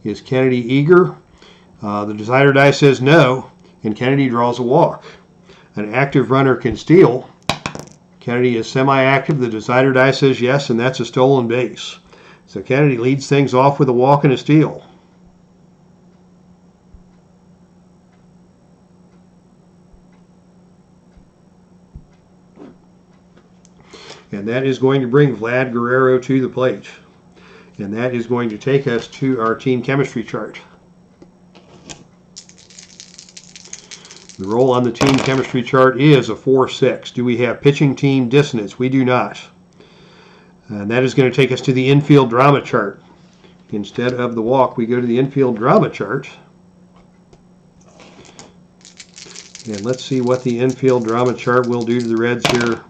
Is Kennedy eager? The decider die says no, and Kennedy draws a walk. An active runner can steal. Kennedy is semi-active. The decider die says yes, and that's a stolen base. So Kennedy leads things off with a walk and a steal. And that is going to bring Vlad Guerrero to the plate. And that is going to take us to our team chemistry chart. The roll on the team chemistry chart is a 4-6. Do we have pitching team dissonance? We do not. And that is going to take us to the infield drama chart. Instead of the walk, we go to the infield drama chart. And let's see what the infield drama chart will do to the Reds here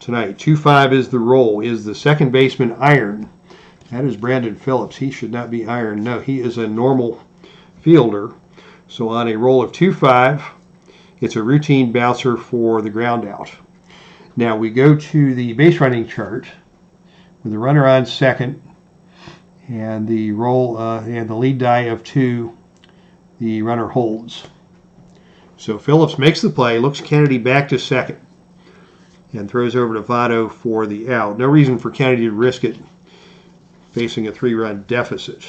tonight. 2-5 is the roll. Is the second baseman iron? That is Brandon Phillips. He should not be iron. No, he is a normal fielder. So on a roll of 2-5, it's a routine bouncer for the ground out. Now we go to the base running chart with the runner on second and the roll and the lead die of 2, the runner holds. So Phillips makes the play, looks Kennedy back to second, and throws over to Votto for the out. No reason for Kennedy to risk it facing a 3-run deficit.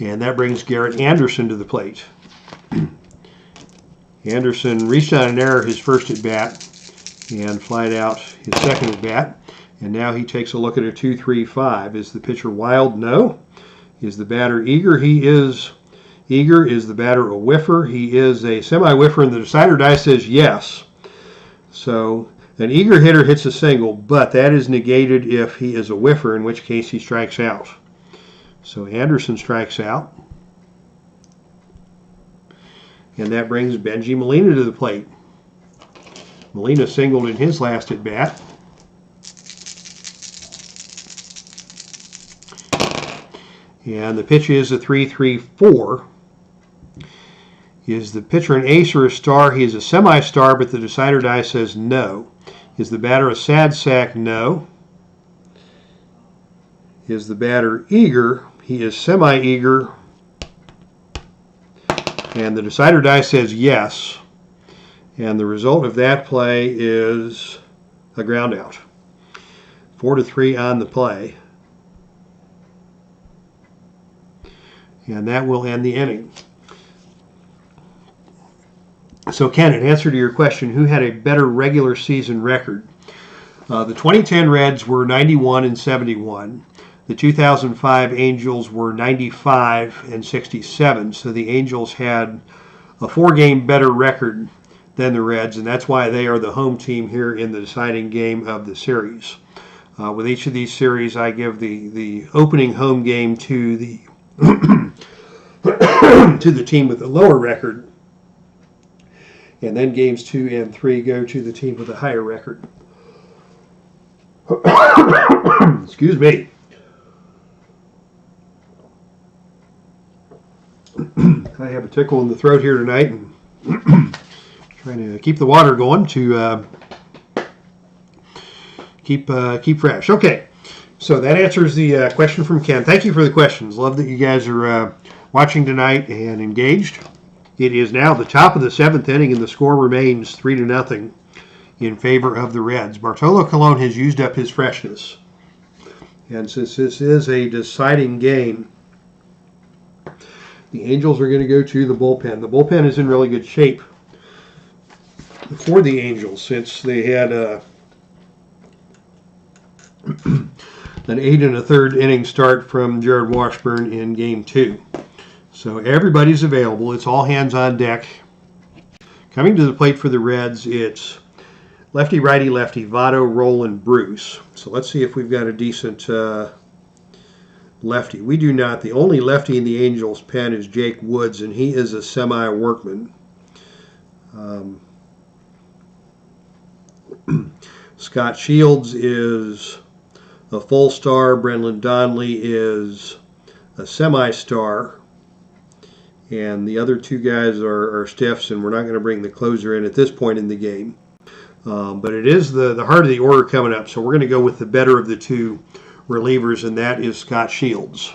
And that brings Garrett Anderson to the plate. Anderson reached on an error his first at bat and flied out his second at bat. And now he takes a look at a 2-3-5. Is the pitcher wild? No. Is the batter eager? He is eager. Is the batter a whiffer? He is a semi-whiffer, and the decider die says yes. So an eager hitter hits a single, but that is negated if he is a whiffer, in which case he strikes out. So Anderson strikes out. And that brings Benji Molina to the plate. Molina singled in his last at bat. And the pitch is a 3-3-4. Is the pitcher an ace or a star? He is a semi-star, but the decider die says no. Is the batter a sad sack? No. Is the batter eager? He is semi-eager. And the decider die says yes. And the result of that play is a ground out. 4-3 on the play. And that will end the inning. So Ken, in answer to your question, who had a better regular season record? The 2010 Reds were 91-71. The 2005 Angels were 95-67. So the Angels had a 4-game better record than the Reds, and that's why they are the home team here in the deciding game of the series. With each of these series, I give the opening home game to the to the team with the lower record, and then games 2 and 3 go to the team with a higher record. Excuse me. I have a tickle in the throat here tonight, and trying to keep the water going to keep fresh. Okay, so that answers the question from Ken. Thank you for the questions. Love that you guys are watching tonight and engaged. It is now the top of the 7th inning, and the score remains 3-0 in favor of the Reds. Bartolo Colon has used up his freshness, and since this is a deciding game, the Angels are going to go to the bullpen. The bullpen is in really good shape for the Angels, since they had an 8 1/3 inning start from Jared Washburn in Game 2. So everybody's available. It's all hands on deck. Coming to the plate for the Reds, it's lefty, righty, lefty, Votto, Roland, Bruce. So let's see if we've got a decent lefty. We do not. The only lefty in the Angels' pen is Jake Woods, and he is a semi-workman. Scott Shields is a full star. Brendan Donnelly is a semi-star. And the other two guys are stiffs, and we're not going to bring the closer in at this point in the game. But it is the heart of the order coming up, so we're going to go with the better of the two relievers, and that is Scott Shields.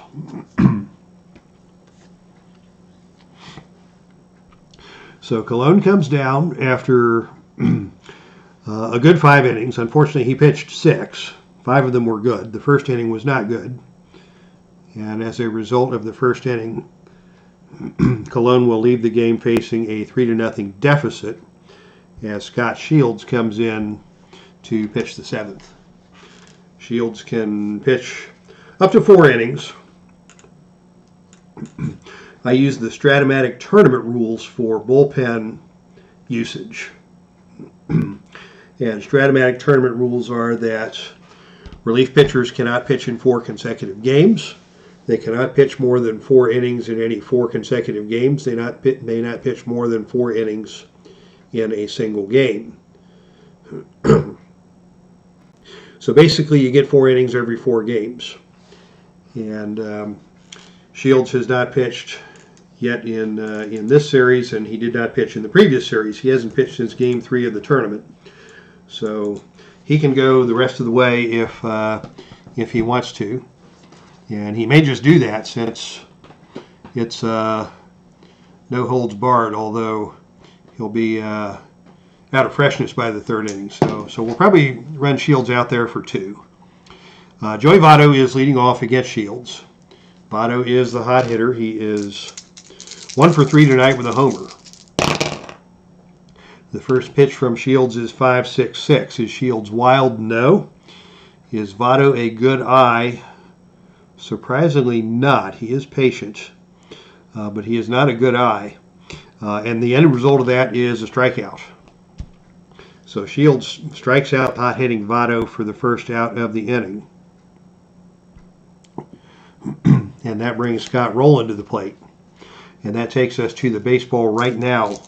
So Colon comes down after a good 5 innings. Unfortunately, he pitched 6. 5 of them were good. The first inning was not good. And as a result of the first inning, Colon will leave the game facing a 3-0 deficit as Scott Shields comes in to pitch the 7th. Shields can pitch up to 4 innings. I use the Stratomatic tournament rules for bullpen usage. And Stratomatic tournament rules are that relief pitchers cannot pitch in 4 consecutive games. They cannot pitch more than 4 innings in any 4 consecutive games. They may not pitch more than 4 innings in a single game. So basically, you get 4 innings every 4 games. And Shields has not pitched yet in this series, and he did not pitch in the previous series. He hasn't pitched since Game 3 of the tournament. So he can go the rest of the way if he wants to. And he may just do that since it's no holds barred, although he'll be out of freshness by the 3rd inning. So we'll probably run Shields out there for 2. Joey Votto is leading off against Shields. Votto is the hot hitter. He is 1 for 3 tonight with a homer. The first pitch from Shields is 5.66. Is Shields wild? No. Is Votto a good eye? Surprisingly not. He is patient, but he is not a good eye. And the end result of that is a strikeout. So Shields strikes out hot-hitting Votto for the first out of the inning. And that brings Scott Rowland to the plate. And that takes us to the baseball right now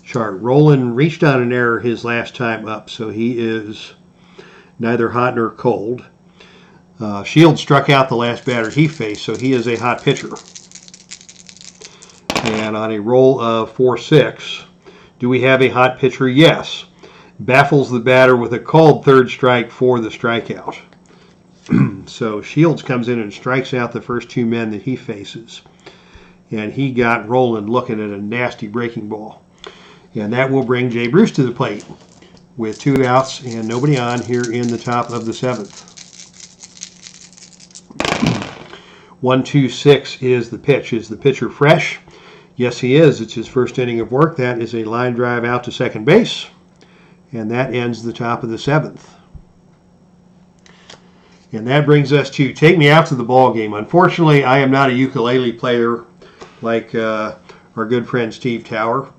chart. Rowland reached on an error his last time up, so he is neither hot nor cold. Shields struck out the last batter he faced, so he is a hot pitcher. And on a roll of 4-6, do we have a hot pitcher? Yes. Baffles the batter with a called third strike for the strikeout. So Shields comes in and strikes out the first 2 men that he faces. And he got Rowland looking at a nasty breaking ball. And that will bring Jay Bruce to the plate with 2 outs and nobody on here in the top of the 7th. 1-2-6 is the pitch. Is the pitcher fresh? Yes, he is. It's his first inning of work. That is a line drive out to second base. And that ends the top of the 7th. And that brings us to Take Me Out to the Ball Game. Unfortunately, I am not a ukulele player like our good friend Steve Tower.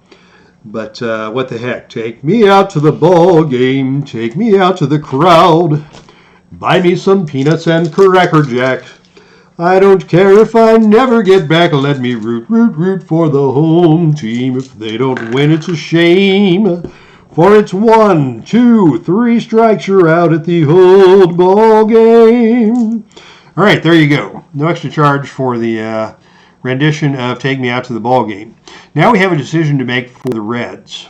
But what the heck? Take me out to the ball game. Take me out to the crowd. Buy me some peanuts and Cracker Jack. I don't care if I never get back. Let me root, root, root for the home team. If they don't win, it's a shame. For it's 1, 2, 3 strikes, you're out at the old ball game. All right, there you go. No extra charge for the rendition of Take Me Out to the Ball Game. Now we have a decision to make for the Reds.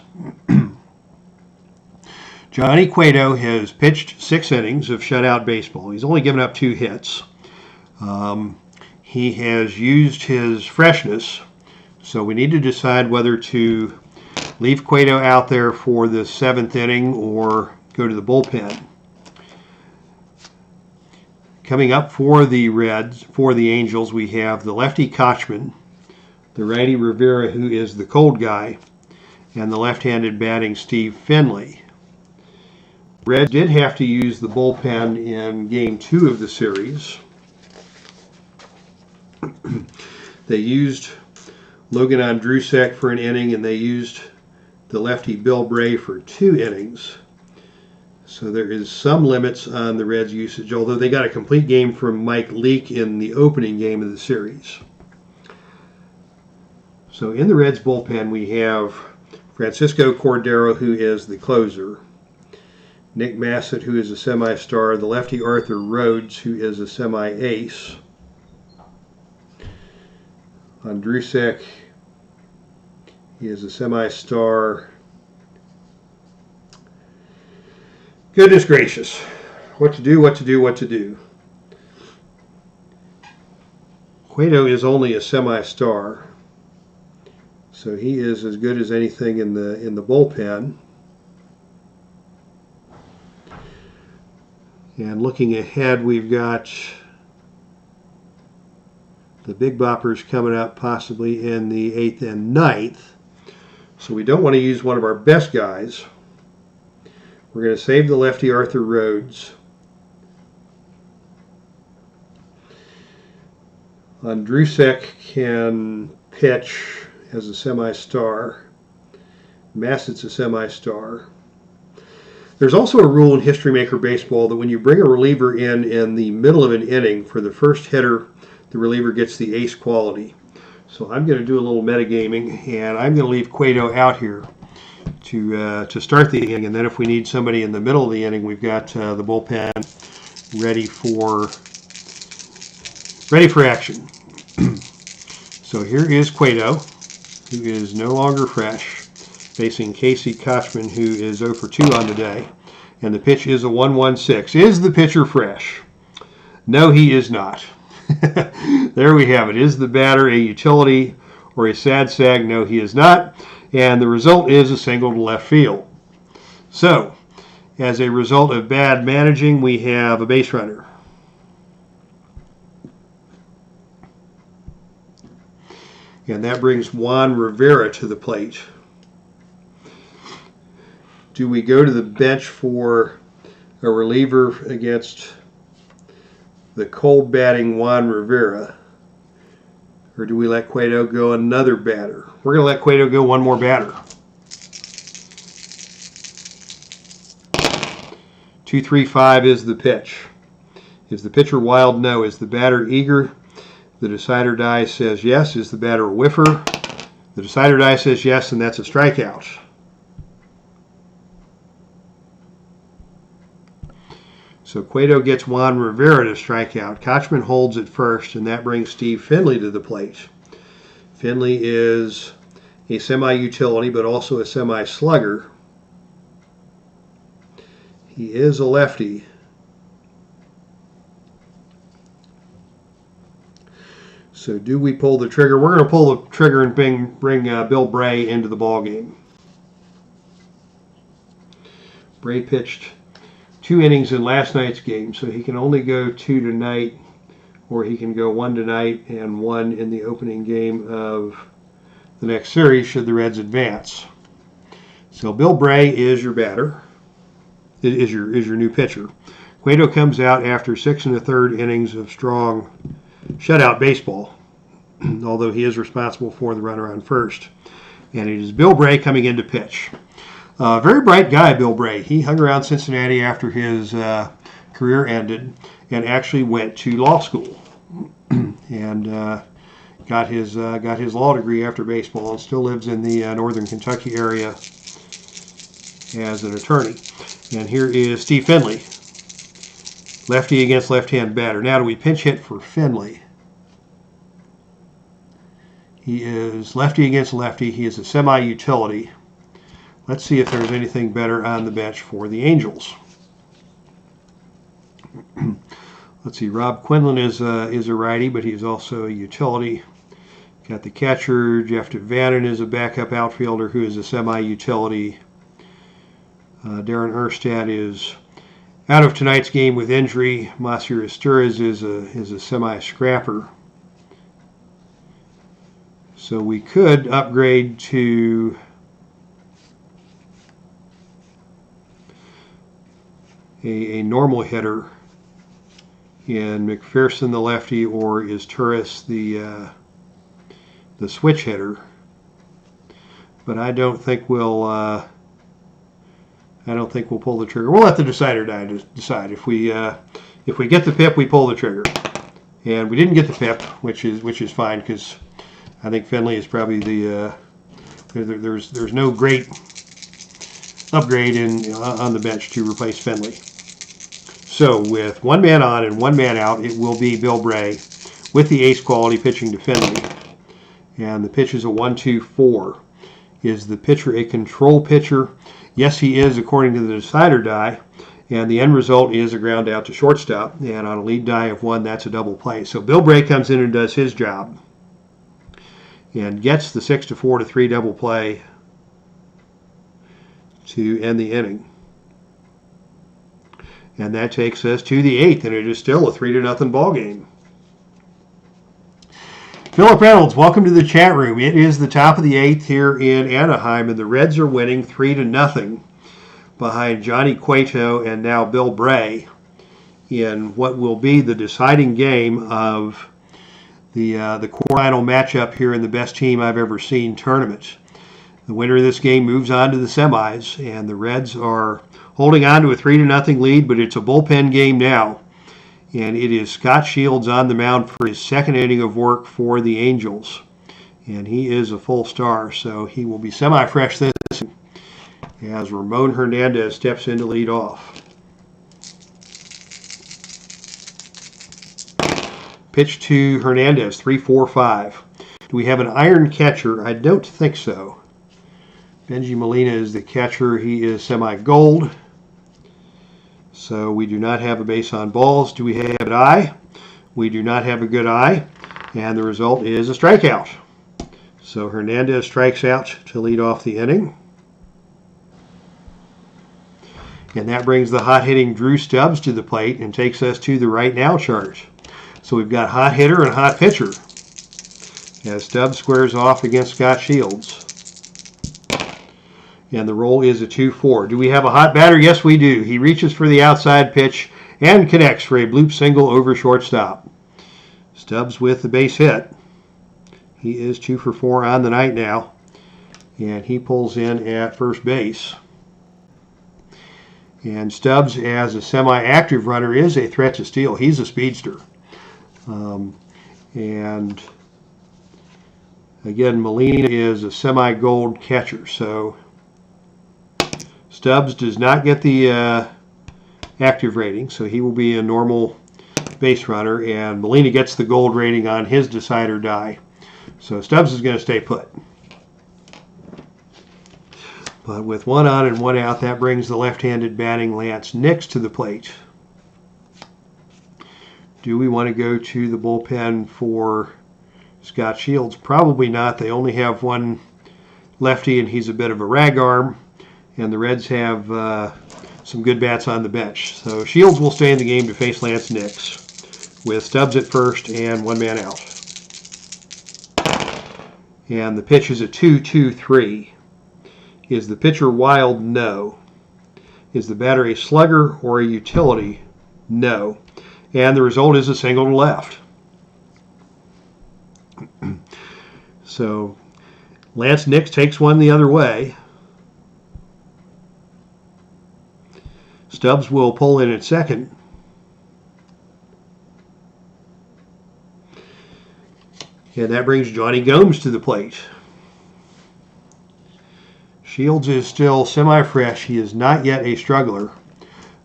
Johnny Cueto has pitched 6 innings of shutout baseball. He's only given up 2 hits. He has used his freshness, so we need to decide whether to leave Cueto out there for the 7th inning or go to the bullpen. Coming up for the Reds, for the Angels, we have the lefty Kochman, the righty Rivera, who is the cold guy, and the left-handed batting Steve Finley. Reds did have to use the bullpen in Game 2 of the series. They used Logan Andrusek for an inning, and they used the lefty Bill Bray for 2 innings. So there is some limits on the Reds' usage, although they got a complete game from Mike Leake in the opening game of the series. So in the Reds' bullpen, we have Francisco Cordero, who is the closer, Nick Massett, who is a semi-star, the lefty Arthur Rhodes, who is a semi-ace, Andrusek is a semi-star. Goodness gracious. What to do, what to do, what to do. Cueto is only a semi-star, so he is as good as anything in the bullpen. And looking ahead, we've got the Big Boppers coming up possibly in the 8th and 9th. So we don't want to use one of our best guys. We're going to save the lefty Arthur Rhodes. Andrusek can pitch as a semi-star. Massett's a semi-star. There's also a rule in History Maker Baseball that when you bring a reliever in the middle of an inning, for the first hitter, the reliever gets the ace quality. So I'm going to do a little metagaming, and I'm going to leave Cueto out here to start the inning, and then if we need somebody in the middle of the inning, we've got the bullpen ready for action. So here is Cueto, who is no longer fresh, facing Casey Kochman, who is 0 for 2 on the day, and the pitch is a 1-1-6. Is the pitcher fresh? No, he is not. There we have it. Is the batter a utility or a sad sag? No, he is not. And the result is a single to left field. So, as a result of bad managing, we have a base runner. And that brings Juan Rivera to the plate. Do we go to the bench for a reliever against the cold batting Juan Rivera? Or do we let Cueto go another batter? We're going to let Cueto go one more batter. 2-3-5 is the pitch. Is the pitcher wild? No. Is the batter eager? The decider die says yes. Is the batter a whiffer? The decider die says yes, and that's a strikeout. So Cueto gets Juan Rivera to strike out. Kochman holds at first, and that brings Steve Finley to the plate. Finley is a semi-utility, but also a semi-slugger. He is a lefty. So do we pull the trigger? We're going to pull the trigger and bring Bill Bray into the ballgame. Bray pitched 2 innings in last night's game, so he can only go 2 tonight, or he can go 1 tonight and 1 in the opening game of the next series should the Reds advance. So Bill Bray is your batter. Is your new pitcher. Cueto comes out after 6 1/3 innings of strong shutout baseball, although he is responsible for the runner on first. And it is Bill Bray coming in to pitch. Very bright guy, Bill Bray. He hung around Cincinnati after his career ended and actually went to law school and got his law degree after baseball and still lives in the northern Kentucky area as an attorney. And here is Steve Finley, lefty against left-hand batter. Now, do we pinch hit for Finley? He is lefty against lefty. He is a semi-utility. Let's see if there's anything better on the bench for the Angels. Let's see. Rob Quinlan is a righty, but he's also a utility. Got the catcher. Jeff DeVannen is a backup outfielder who is a semi-utility. Darren Erstad is out of tonight's game with injury. Masir Asturiz is a semi-scrapper. So we could upgrade to a normal hitter in McPherson the lefty, or is Turris the switch hitter. But I don't think we'll pull the trigger. We'll let the decider die to decide. If we get the pip, we pull the trigger. And we didn't get the pip, which is fine, because I think Finley is probably there's no great upgrade on the bench to replace Finley. So with 1 man on and 1 man out, it will be Bill Bray with the ace quality pitching to Finley. And the pitch is a 1-2-4. Is the pitcher a control pitcher? Yes, he is, according to the decider die. And the end result is a ground out to shortstop. And on a lead die of 1, that's a double play. So Bill Bray comes in and does his job and gets the 6-4 to 3 double play to end the inning. And that takes us to the 8th, and it is still a 3-0 ball game. Philip Reynolds, welcome to the chat room. It is the top of the 8th here in Anaheim, and the Reds are winning 3-0 behind Johnny Cueto and now Bill Bray in what will be the deciding game of the quarterfinal matchup here in the best team I've ever seen tournament. The winner of this game moves on to the semis, and the Reds are holding on to a 3-0 lead, but it's a bullpen game now. And it is Scott Shields on the mound for his 2nd inning of work for the Angels. And he is a full star, so he will be semi-fresh this as Ramon Hernandez steps in to lead off. Pitch to Hernandez, 3-4-5. Do we have an iron catcher? I don't think so. Benji Molina is the catcher. He is semi-gold. So we do not have a base on balls. Do we have an eye? We do not have a good eye. And the result is a strikeout. So Hernandez strikes out to lead off the inning. And that brings the hot-hitting Drew Stubbs to the plate and takes us to the right now chart. So we've got hot hitter and hot pitcher. as Stubbs squares off against Scott Shields. And the roll is a 2-4. Do we have a hot batter? Yes, we do. He reaches for the outside pitch and connects for a bloop single over shortstop. Stubbs with the base hit. He is 2 for 4 on the night now. And he pulls in at first base. And Stubbs, as a semi-active runner, is a threat to steal. He's a speedster. And again, Molina is a semi-gold catcher. So Stubbs does not get the active rating, so he will be a normal base runner. And Molina gets the gold rating on his decide or die. So Stubbs is going to stay put. But with 1 on and 1 out, that brings the left-handed batting Lance Nix to the plate. Do we want to go to the bullpen for Scott Shields? Probably not. They only have one lefty, and he's a bit of a rag arm. And the Reds have some good bats on the bench. So Shields will stay in the game to face Lance Nix with Stubbs at first and 1 man out. And the pitch is a 2-2-3. Is the pitcher wild? No. Is the batter a slugger or a utility? No. And the result is a single to left. So Lance Nix takes one the other way. Stubbs will pull in at second. And that brings Johnny Gomes to the plate. Shields is still semi-fresh. He is not yet a struggler.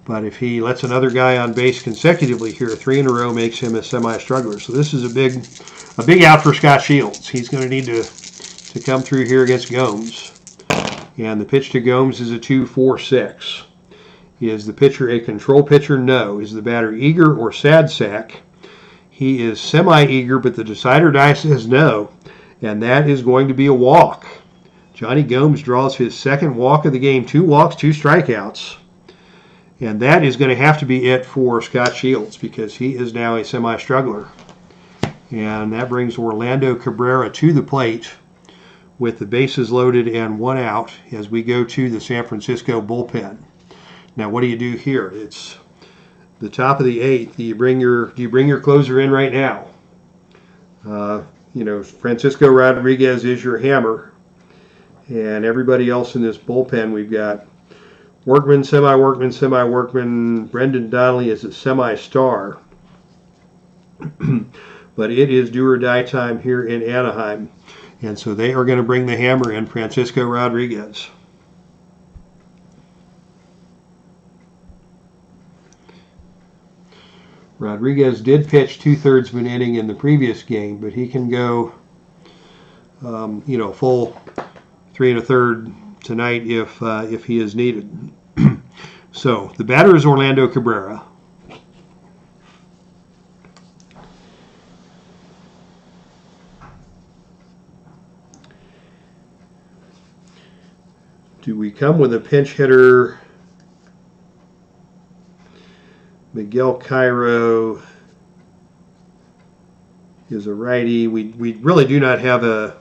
But if he lets another guy on base consecutively here, 3 in a row makes him a semi-struggler. So this is a big out for Scott Shields. He's going to need to come through here against Gomes. And the pitch to Gomes is a 2-4-6. Is the pitcher a control pitcher? No. Is the batter eager or sad sack? He is semi-eager, but the decider die says no. And that is going to be a walk. Johnny Gomes draws his second walk of the game. 2 walks, 2 strikeouts. And that is going to have to be it for Scott Shields because he is now a semi-struggler. And that brings Orlando Cabrera to the plate with the bases loaded and 1 out as we go to the San Francisco bullpen. Now, what do you do here? It's the top of the 8th. Do you bring your closer in right now? Francisco Rodriguez is your hammer. And everybody else in this bullpen, we've got Workman, semi-Workman, semi-Workman. Brendan Donnelly is a semi-star. But it is do or die time here in Anaheim. And so they are going to bring the hammer in, Francisco Rodriguez. Rodriguez did pitch 2/3 of an inning in the previous game, but he can go, full 3 1/3 tonight if he is needed. So the batter is Orlando Cabrera. Do we come with a pinch hitter? Miguel Cairo is a righty. We really do not have a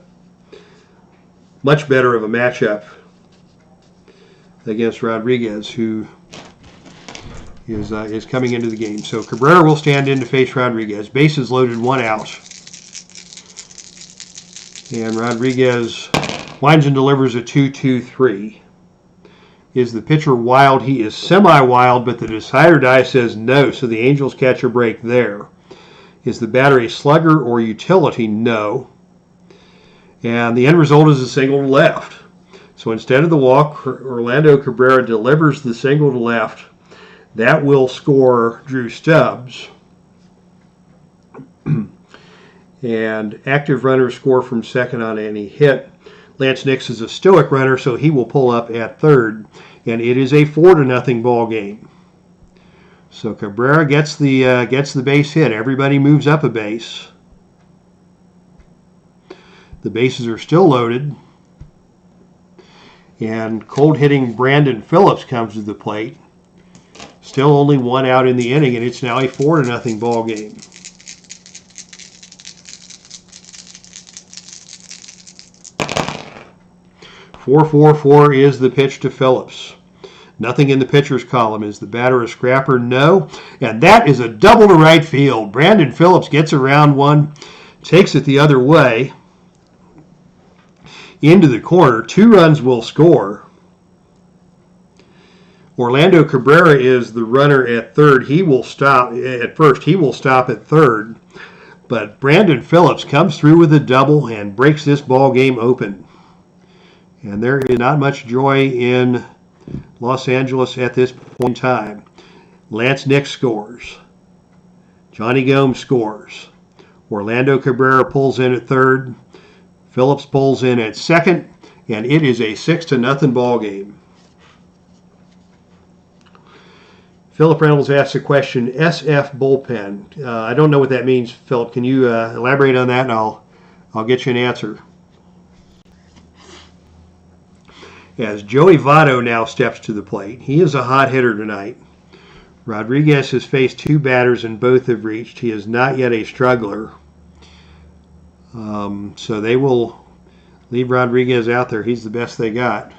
much better of a matchup against Rodriguez, who is coming into the game. So Cabrera will stand in to face Rodriguez. Bases loaded, 1 out. And Rodriguez winds and delivers a 2-2-3. Is the pitcher wild? He is semi-wild, but the decider die says no, so the Angels catch a break there. Is the batter a slugger or utility? No. And the end result is a single to left. So instead of the walk, Orlando Cabrera delivers the single to left. That will score Drew Stubbs. And active runners score from second on any hit. Lance Nix is a stoic runner, so he will pull up at third. And it is a 4-0 ball game. So Cabrera gets the base hit. Everybody moves up a base. The bases are still loaded. And cold hitting Brandon Phillips comes to the plate. Still only 1 out in the inning, and it's now a 4-0 ball game. 4-4-4 is the pitch to Phillips. Nothing in the pitcher's column. Is the batter a scrapper? No. And that is a double to right field. Brandon Phillips gets around one, takes it the other way into the corner. 2 runs will score. Orlando Cabrera is the runner at third. He will stop at first. He will stop at third. But Brandon Phillips comes through with a double and breaks this ball game open. And there is not much joy in Los Angeles at this point in time. Lance Nix scores. Johnny Gomes scores. Orlando Cabrera pulls in at third. Phillips pulls in at second. And it is a 6-0 ball game. Philip Reynolds asks a question, SF bullpen. I don't know what that means, Philip. Can you elaborate on that, and I'll get you an answer. As Joey Votto now steps to the plate. He is a hot hitter tonight. Rodriguez has faced 2 batters and both have reached. He is not yet a struggler. So they will leave Rodriguez out there. He's the best they got.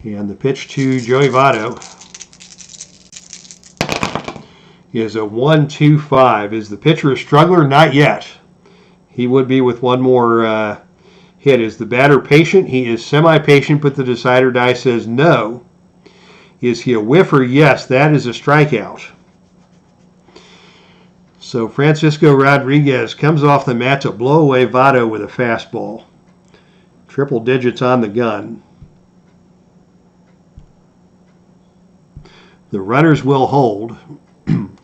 And the pitch to Joey Votto is a 1-2-5. Is the pitcher a struggler? Not yet. He would be with one more hit. Is the batter patient? He is semi-patient, but the decider die says no. Is he a whiffer? Yes, that is a strikeout. So Francisco Rodriguez comes off the mat to blow away Votto with a fastball. Triple digits on the gun. The runners will hold. And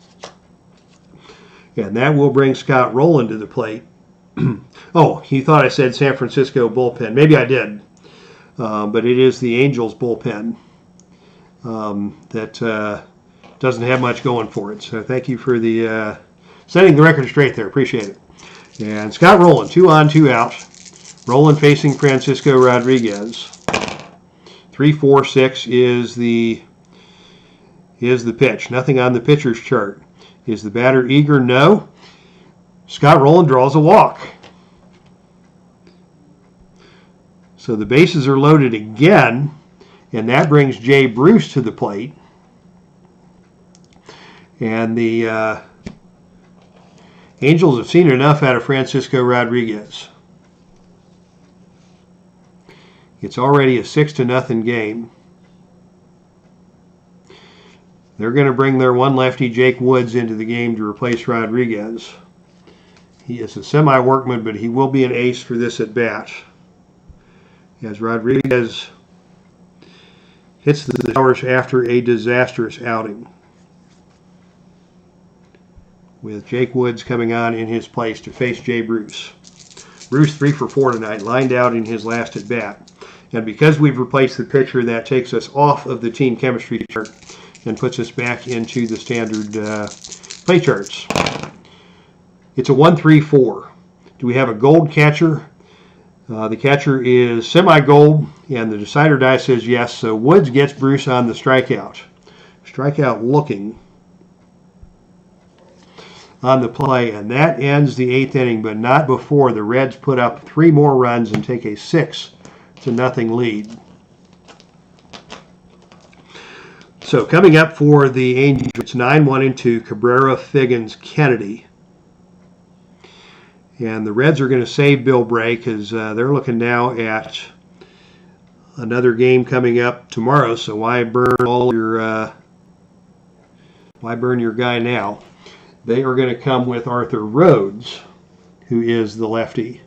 that will bring Scott Rowland to the plate. Oh, he thought I said San Francisco bullpen. Maybe I did. But it is the Angels bullpen that doesn't have much going for it. So thank you for the setting the record straight there. Appreciate it. And Scott Rowland, 2 on, 2 out. Rowland facing Francisco Rodriguez. 3-4-6 is the pitch. Nothing on the pitcher's chart. Is the batter eager? No. Scott Rowland draws a walk. So the bases are loaded again, and that brings Jay Bruce to the plate. And the Angels have seen enough out of Francisco Rodriguez. It's already a 6-0 game. They're going to bring their one lefty, Jake Woods, into the game to replace Rodriguez. He is a semi-workman, but he will be an ace for this at-bat. As Rodriguez hits the towers after a disastrous outing. With Jake Woods coming on in his place to face Jay Bruce. Bruce 3 for 4 tonight, lined out in his last at-bat. And because we've replaced the pitcher, that takes us off of the team chemistry chart and puts us back into the standard play charts. It's a 1-3-4. Do we have a gold catcher? The catcher is semi-gold, and the decider die says yes. So Woods gets Bruce on the strikeout. Strikeout looking on the play, and that ends the 8th inning, but not before the Reds put up 3 more runs and take a 6-0 lead. So coming up for the Angels, it's 9-1-2, Cabrera, Figgins, Kennedy. And the Reds are going to save Bill Bray because they're looking now at another game coming up tomorrow. So why burn your guy now? They are going to come with Arthur Rhodes, who is the lefty.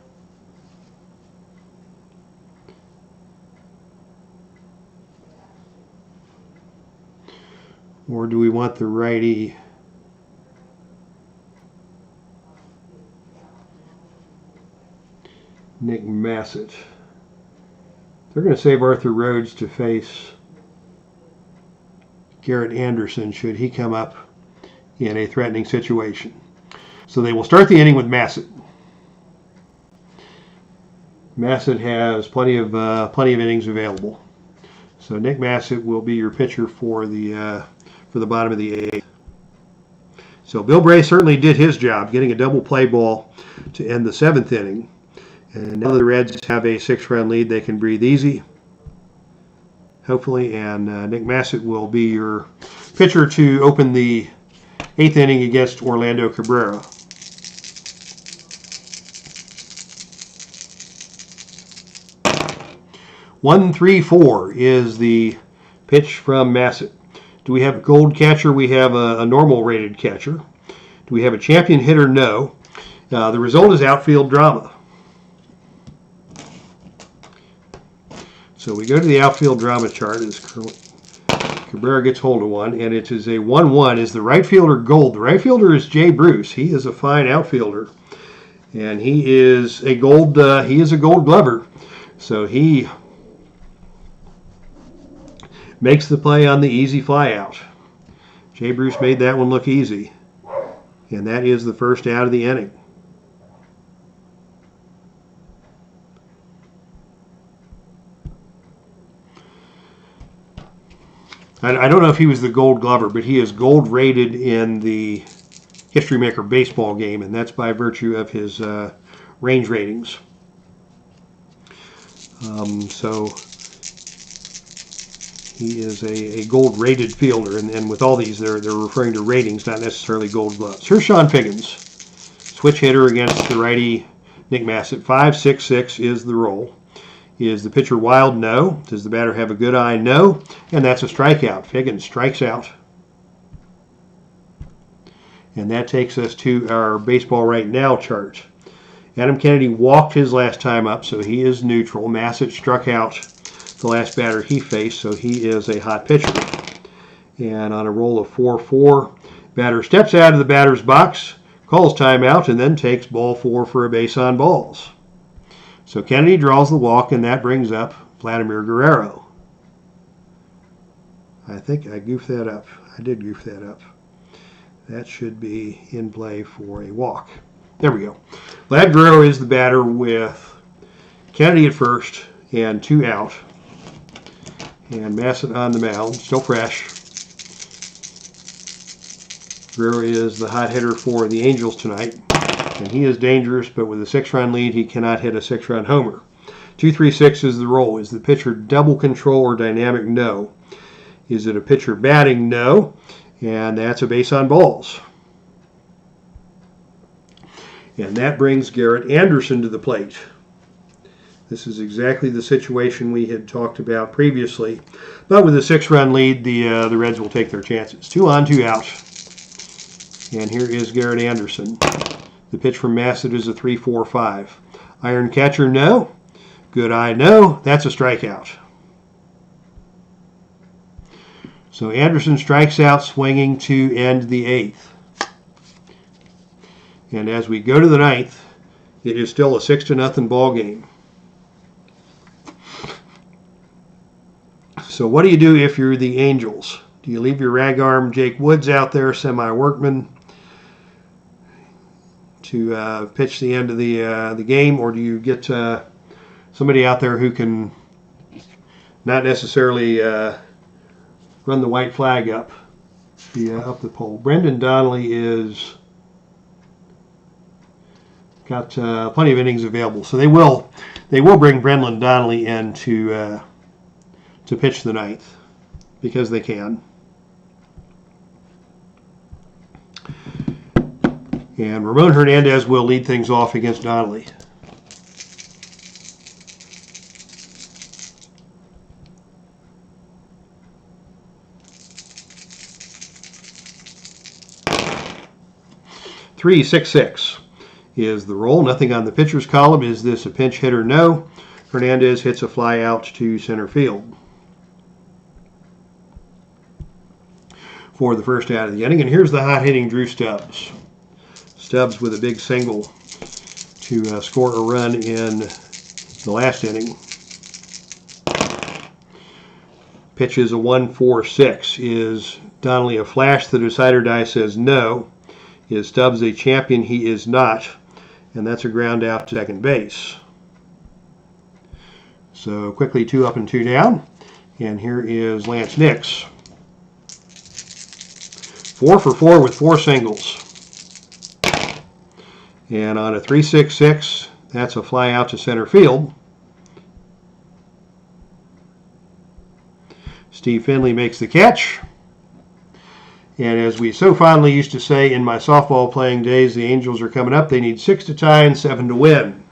Or do we want the righty? Nick Massett. They're going to save Arthur Rhodes to face Garrett Anderson should he come up in a threatening situation. So they will start the inning with Massett. Massett has plenty of innings available. So Nick Massett will be your pitcher for the bottom of the 8th. So Bill Bray certainly did his job, getting a double play ball to end the 7th inning. And now the Reds have a 6-run lead. They can breathe easy, hopefully, and Nick Massett will be your pitcher to open the 8th inning against Orlando Cabrera. One, 3, 4 is the pitch from Massett. Do we have a gold catcher? We have a normal rated catcher. Do we have a champion hitter? No. The result is outfield drama. So we go to the outfield drama chart as Cabrera gets hold of one, and it is a 1-1. Is the right fielder gold? The right fielder is Jay Bruce. He is a fine outfielder, and he is a gold glover. So he makes the play on the easy fly out. Jay Bruce made that one look easy, and that is the first out of the inning. I don't know if he was the gold glover, but he is gold rated in the History Maker baseball game, and that's by virtue of his range ratings. So he is a gold rated fielder, and with all these, they're referring to ratings, not necessarily gold gloves. Here's Sean Piggins, switch hitter against the righty Nick Massett. 5-6-6 is the roll. Is the pitcher wild? No. Does the batter have a good eye? No. And that's a strikeout. Piggins strikes out. And that takes us to our baseball right now chart. Adam Kennedy walked his last time up, so he is neutral. Massett struck out the last batter he faced, so he is a hot pitcher. And on a roll of 4-4, batter steps out of the batter's box, calls timeout, and then takes ball 4 for a base on balls. So Kennedy draws the walk, and that brings up Vladimir Guerrero. I think I goofed that up. I did goof that up. That should be in play for a walk. There we go. Vlad Guerrero is the batter with Kennedy at first and 2 out. And Massett on the mound, still fresh. Guerrero is the hot hitter for the Angels tonight. And he is dangerous, but with a 6-run lead, he cannot hit a 6-run homer. 2-3-6 is the roll. Is the pitcher double control or dynamic? No. Is it a pitcher batting? No. And that's a base on balls. And that brings Garrett Anderson to the plate. This is exactly the situation we had talked about previously. But with a 6-run lead, the Reds will take their chances. 2 on, 2 out. And here is Garrett Anderson. The pitch from Massett is a 3-4-5. Iron catcher, no. Good eye, no. That's a strikeout. So Anderson strikes out, swinging to end the 8th. And as we go to the 9th, it is still a 6-0 ball game. So what do you do if you're the Angels? Do you leave your rag arm Jake Woods out there, semi-workman, to pitch the end of the game, or do you get somebody out there who can not necessarily run the white flag up the pole? Brendan Donnelly is got plenty of innings available, so they will bring Brendan Donnelly in to pitch the 9th because they can. And Ramon Hernandez will lead things off against Donnelly. Three, 6-6 is the roll. Nothing on the pitcher's column. Is this a pinch hitter? No. Hernandez hits a fly out to center field for the first out of the inning. And here's the hot-hitting Drew Stubbs. Stubbs with a big single to score a run in the last inning. Pitch is a 1-4-6. Is Donnelly a flash? The decider die says no. Is Stubbs a champion? He is not. And that's a ground out to second base. So quickly 2 up and 2 down. And here is Lance Nix. 4 for 4 with 4 singles. And on a 3-6-6, that's a fly out to center field. Steve Finley makes the catch. And as we so fondly used to say in my softball playing days, the Angels are coming up. They need 6 to tie and 7 to win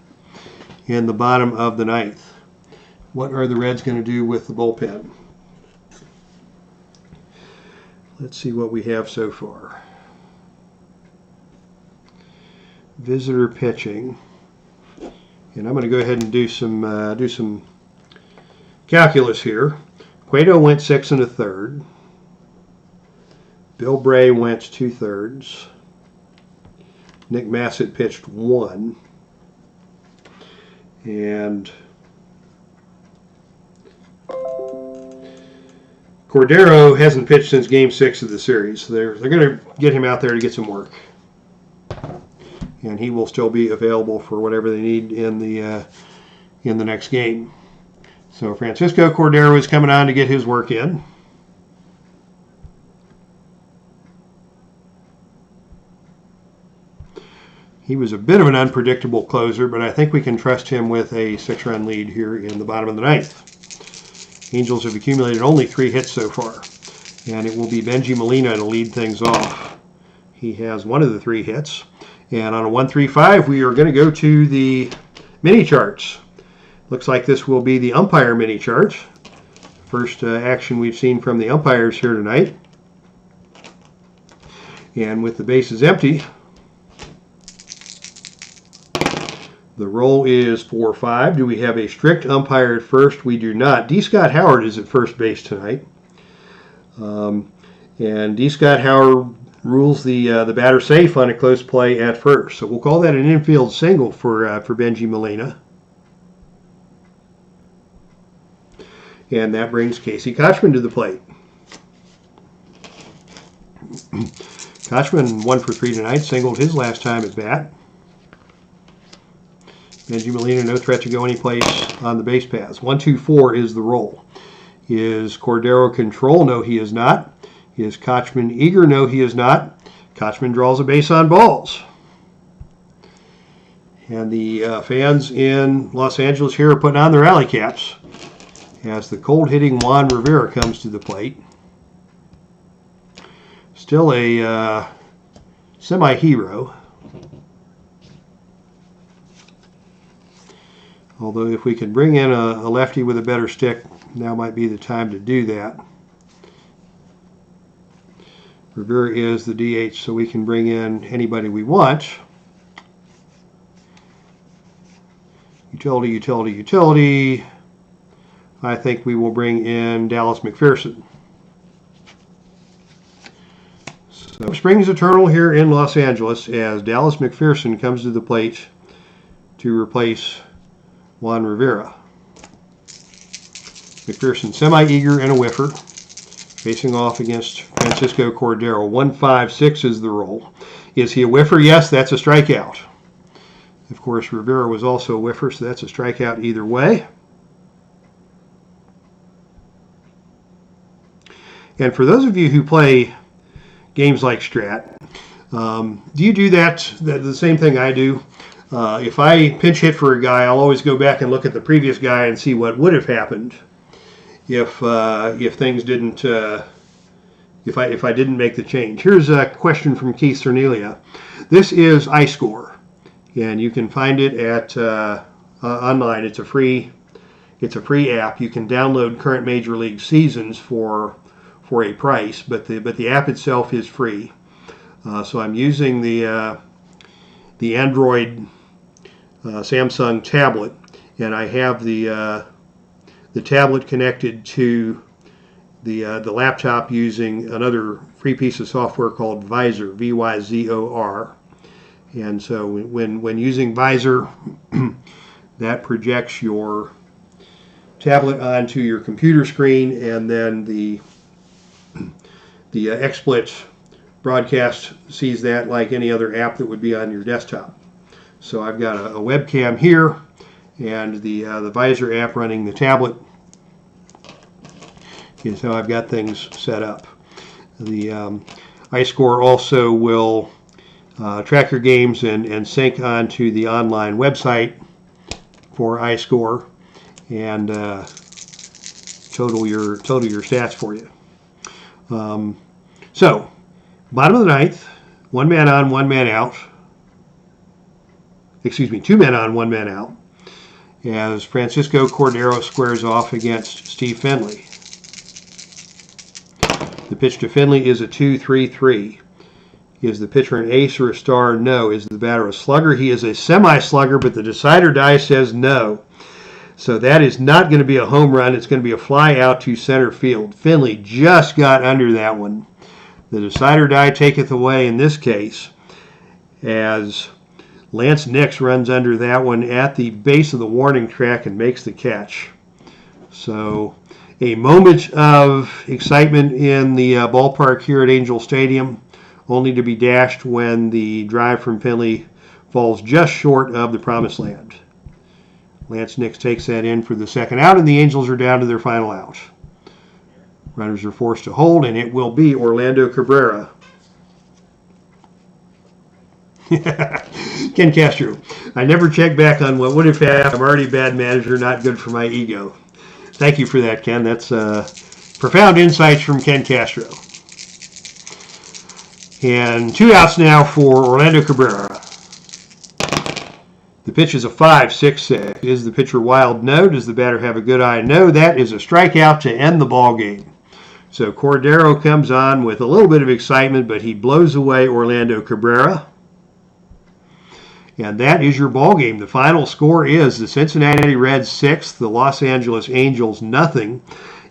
in the bottom of the ninth. What are the Reds going to do with the bullpen? Let's see what we have so far. Visitor pitching. And I'm going to go ahead and do some calculus here. Cueto went 6 1/3. Bill Bray went 2/3. Nick Massett pitched 1. And Cordero hasn't pitched since Game 6 of the series. So they're going to get him out there to get some work. And he will still be available for whatever they need in the next game. So Francisco Cordero is coming on to get his work in. He was a bit of an unpredictable closer, but I think we can trust him with a 6-run lead here in the bottom of the ninth. Angels have accumulated only 3 hits so far, and it will be Benji Molina to lead things off. He has one of the 3 hits, and on a 1-3-5, we are going to go to the mini charts. Looks like this will be the umpire mini chart. First action we've seen from the umpires here tonight. And with the bases empty, the roll is 4-5. Do we have a strict umpire at first? We do not. D. Scott Howard is at first base tonight. And D. Scott Howard rules the batter safe on a close play at first. So we'll call that an infield single for Benji Molina. And that brings Casey Kochman to the plate. Kochman 1 for 3 tonight, singled his last time at bat. Benji Molina, no threat to go anyplace on the base paths. 1-2-4 is the roll. Is Cordero control? No, he is not. Is Kochman eager? No, he is not. Kochman draws a base on balls. And the fans in Los Angeles here are putting on their alley caps as the cold-hitting Juan Rivera comes to the plate. Still a semi-hero. Although if we could bring in a lefty with a better stick, now might be the time to do that. Rivera is the DH, so we can bring in anybody we want. Utility, utility, utility. I think we will bring in Dallas McPherson. So spring is eternal here in Los Angeles as Dallas McPherson comes to the plate to replace Juan Rivera. McPherson semi-eager and a whiffer, facing off against Francisco Cordero. 1-5-6 is the roll. Is he a whiffer? Yes, that's a strikeout. Of course, Rivera was also a whiffer, so that's a strikeout either way. And for those of you who play games like Strat, do you do that the same thing I do? If I pinch hit for a guy, I'll always go back and look at the previous guy and see what would have happened if things didn't if I didn't make the change. Here's a question from Keith Cernelia. This is iScore, and you can find it at online. It's a free app. You can download current major league seasons for a price, but the app itself is free. So I'm using the Android Samsung tablet, and I have the tablet connected to the laptop using another free piece of software called Visor, V-Y-Z-O-R. And so when using Visor, that projects your tablet onto your computer screen, and then the XSplit broadcast sees that like any other app that would be on your desktop. So I've got a webcam here and the Visor app running the tablet is how I've got things set up. The iScore also will track your games and sync onto the online website for iScore and total your stats for you. So, bottom of the ninth, one man on, one man out. Excuse me, two men on, one man out, as Francisco Cordero squares off against Steve Finley. The pitch to Finley is a 2-3-3. Is the pitcher an ace or a star? No. Is the batter a slugger? He is a semi-slugger, but the decider die says no. So that is not going to be a home run. It's going to be a fly out to center field. Finley just got under that one. The decider die taketh away in this case, as Lance Nix runs under that one at the base of the warning track and makes the catch. So a moment of excitement in the ballpark here at Angel Stadium, only to be dashed when the drive from Finley falls just short of the promised land. Lance Nix takes that in for the second out, and the Angels are down to their final out. Runners are forced to hold, and it will be Orlando Cabrera. Ken Castro, I never check back on what would have happened. I'm already a bad manager, not good for my ego. Thank you for that, Ken. That's profound insights from Ken Castro. And two outs now for Orlando Cabrera. The pitch is a 5-6-6. Is the pitcher wild? No. Does the batter have a good eye? No. That is a strikeout to end the ball game. So Cordero comes on with a little bit of excitement, but he blows away Orlando Cabrera. And that is your ball game. The final score is the Cincinnati Reds 6, the Los Angeles Angels nothing.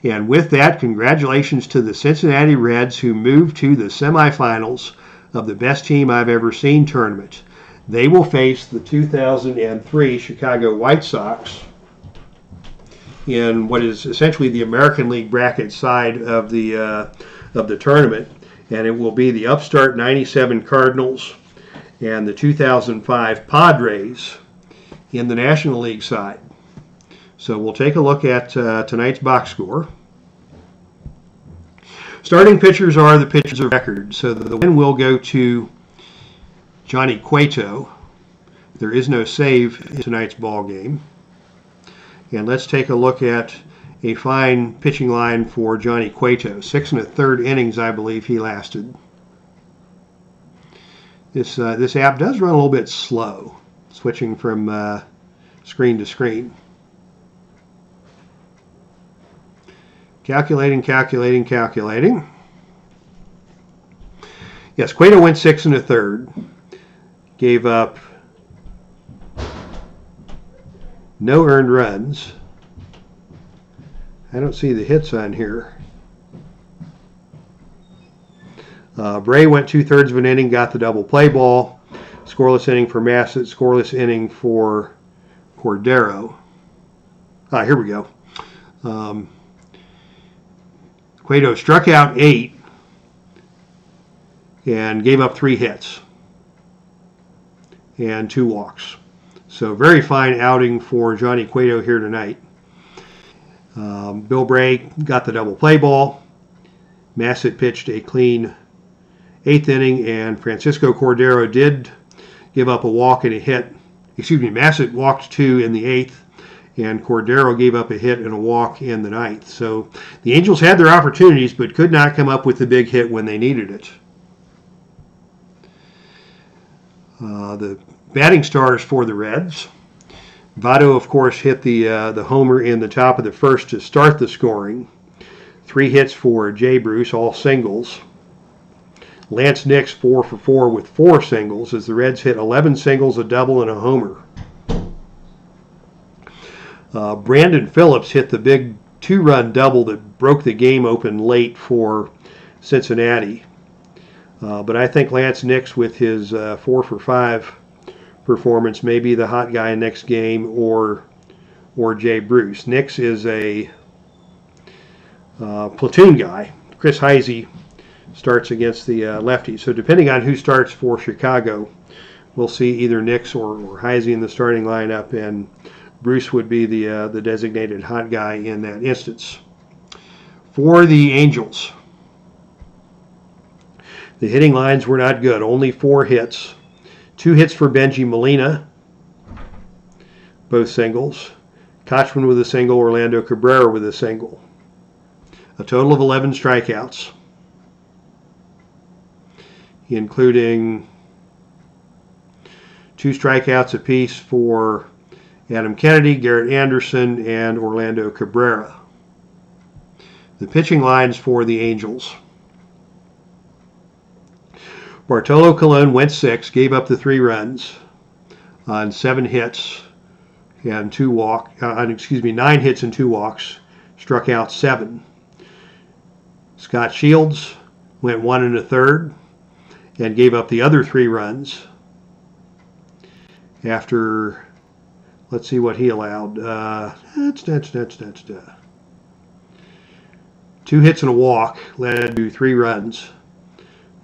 And with that, congratulations to the Cincinnati Reds, who moved to the semifinals of the Best Team I've Ever Seen tournament. They will face the 2003 Chicago White Sox in what is essentially the American League bracket side of the tournament. And it will be the upstart 97 Cardinals and the 2005 Padres in the National League side. So we'll take a look at tonight's box score. Starting pitchers are the pitchers of record. So the win will go to Johnny Cueto. There is no save in tonight's ball game. And let's take a look at a fine pitching line for Johnny Cueto. 6 1/3 innings, I believe he lasted. This app does run a little bit slow, switching from screen to screen. Calculating. Yes, Cueto went 6 1/3. Gave up no earned runs. I don't see the hits on here. Bray went 2/3 of an inning, got the double play ball. Scoreless inning for Massett, scoreless inning for Cordero. Here we go. Cueto struck out 8 and gave up 3 hits and 2 walks. So very fine outing for Johnny Cueto here tonight. Bill Bray got the double play ball. Massett pitched a clean 8th inning, and Francisco Cordero did give up a walk and a hit. Massett walked 2 in the 8th, and Cordero gave up a hit and a walk in the 9th. So the Angels had their opportunities, but could not come up with the big hit when they needed it. The batting stars for the Reds. Votto, of course, hit the homer in the top of the first to start the scoring. 3 hits for Jay Bruce, all singles. Lance Nix 4 for 4 with 4 singles, as the Reds hit 11 singles, a double, and a homer. Brandon Phillips hit the big 2-run double that broke the game open late for Cincinnati. But I think Lance Nix, with his 4 for 5 performance, may be the hot guy next game, or Jay Bruce. Nix is a platoon guy. Chris Heisey starts against the lefty. So depending on who starts for Chicago, we'll see either Nix or Heisey in the starting lineup, and Bruce would be the designated hot guy in that instance. For the Angels, The hitting lines were not good. Only 4 hits. 2 hits for Benji Molina, both singles. Kochman with a single, Orlando Cabrera with a single. A total of 11 strikeouts, including 2 strikeouts apiece for Adam Kennedy, Garrett Anderson, and Orlando Cabrera. The pitching lines for the Angels. Bartolo Colon went 6, gave up the 3 runs on 7 hits and 9 hits and 2 walks, struck out 7. Scott Shields went 1 1/3 and gave up the other 3 runs after, let's see what he allowed. 2 hits and a walk led to 3 runs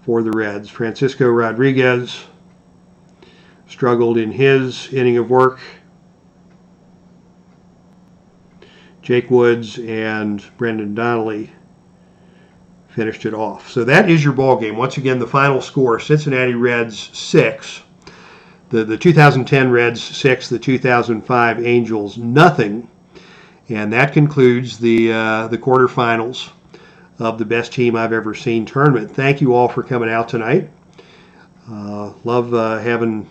for the Reds. Francisco Rodriguez struggled in his inning of work. Jake Woods and Brendan Donnelly finished it off. So that is your ball game. Once again, the final score: Cincinnati Reds 6, the 2010 Reds 6, the 2005 Angels nothing, and that concludes the quarterfinals of the Best Team I've Ever Seen tournament. Thank you all for coming out tonight. Love having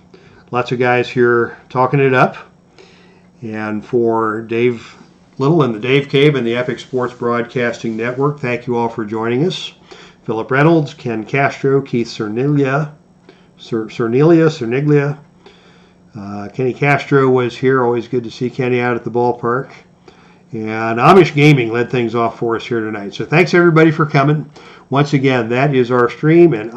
lots of guys here talking it up. And for Dave Little and the Dave Cave and the Epic Sports Broadcasting Network, thank you all for joining us. Philip Reynolds, Ken Castro, Keith Cerniglia. Kenny Castro was here. Always good to see Kenny out at the ballpark. And Amish Gaming led things off for us here tonight. So thanks everybody for coming. Once again, that is our stream, and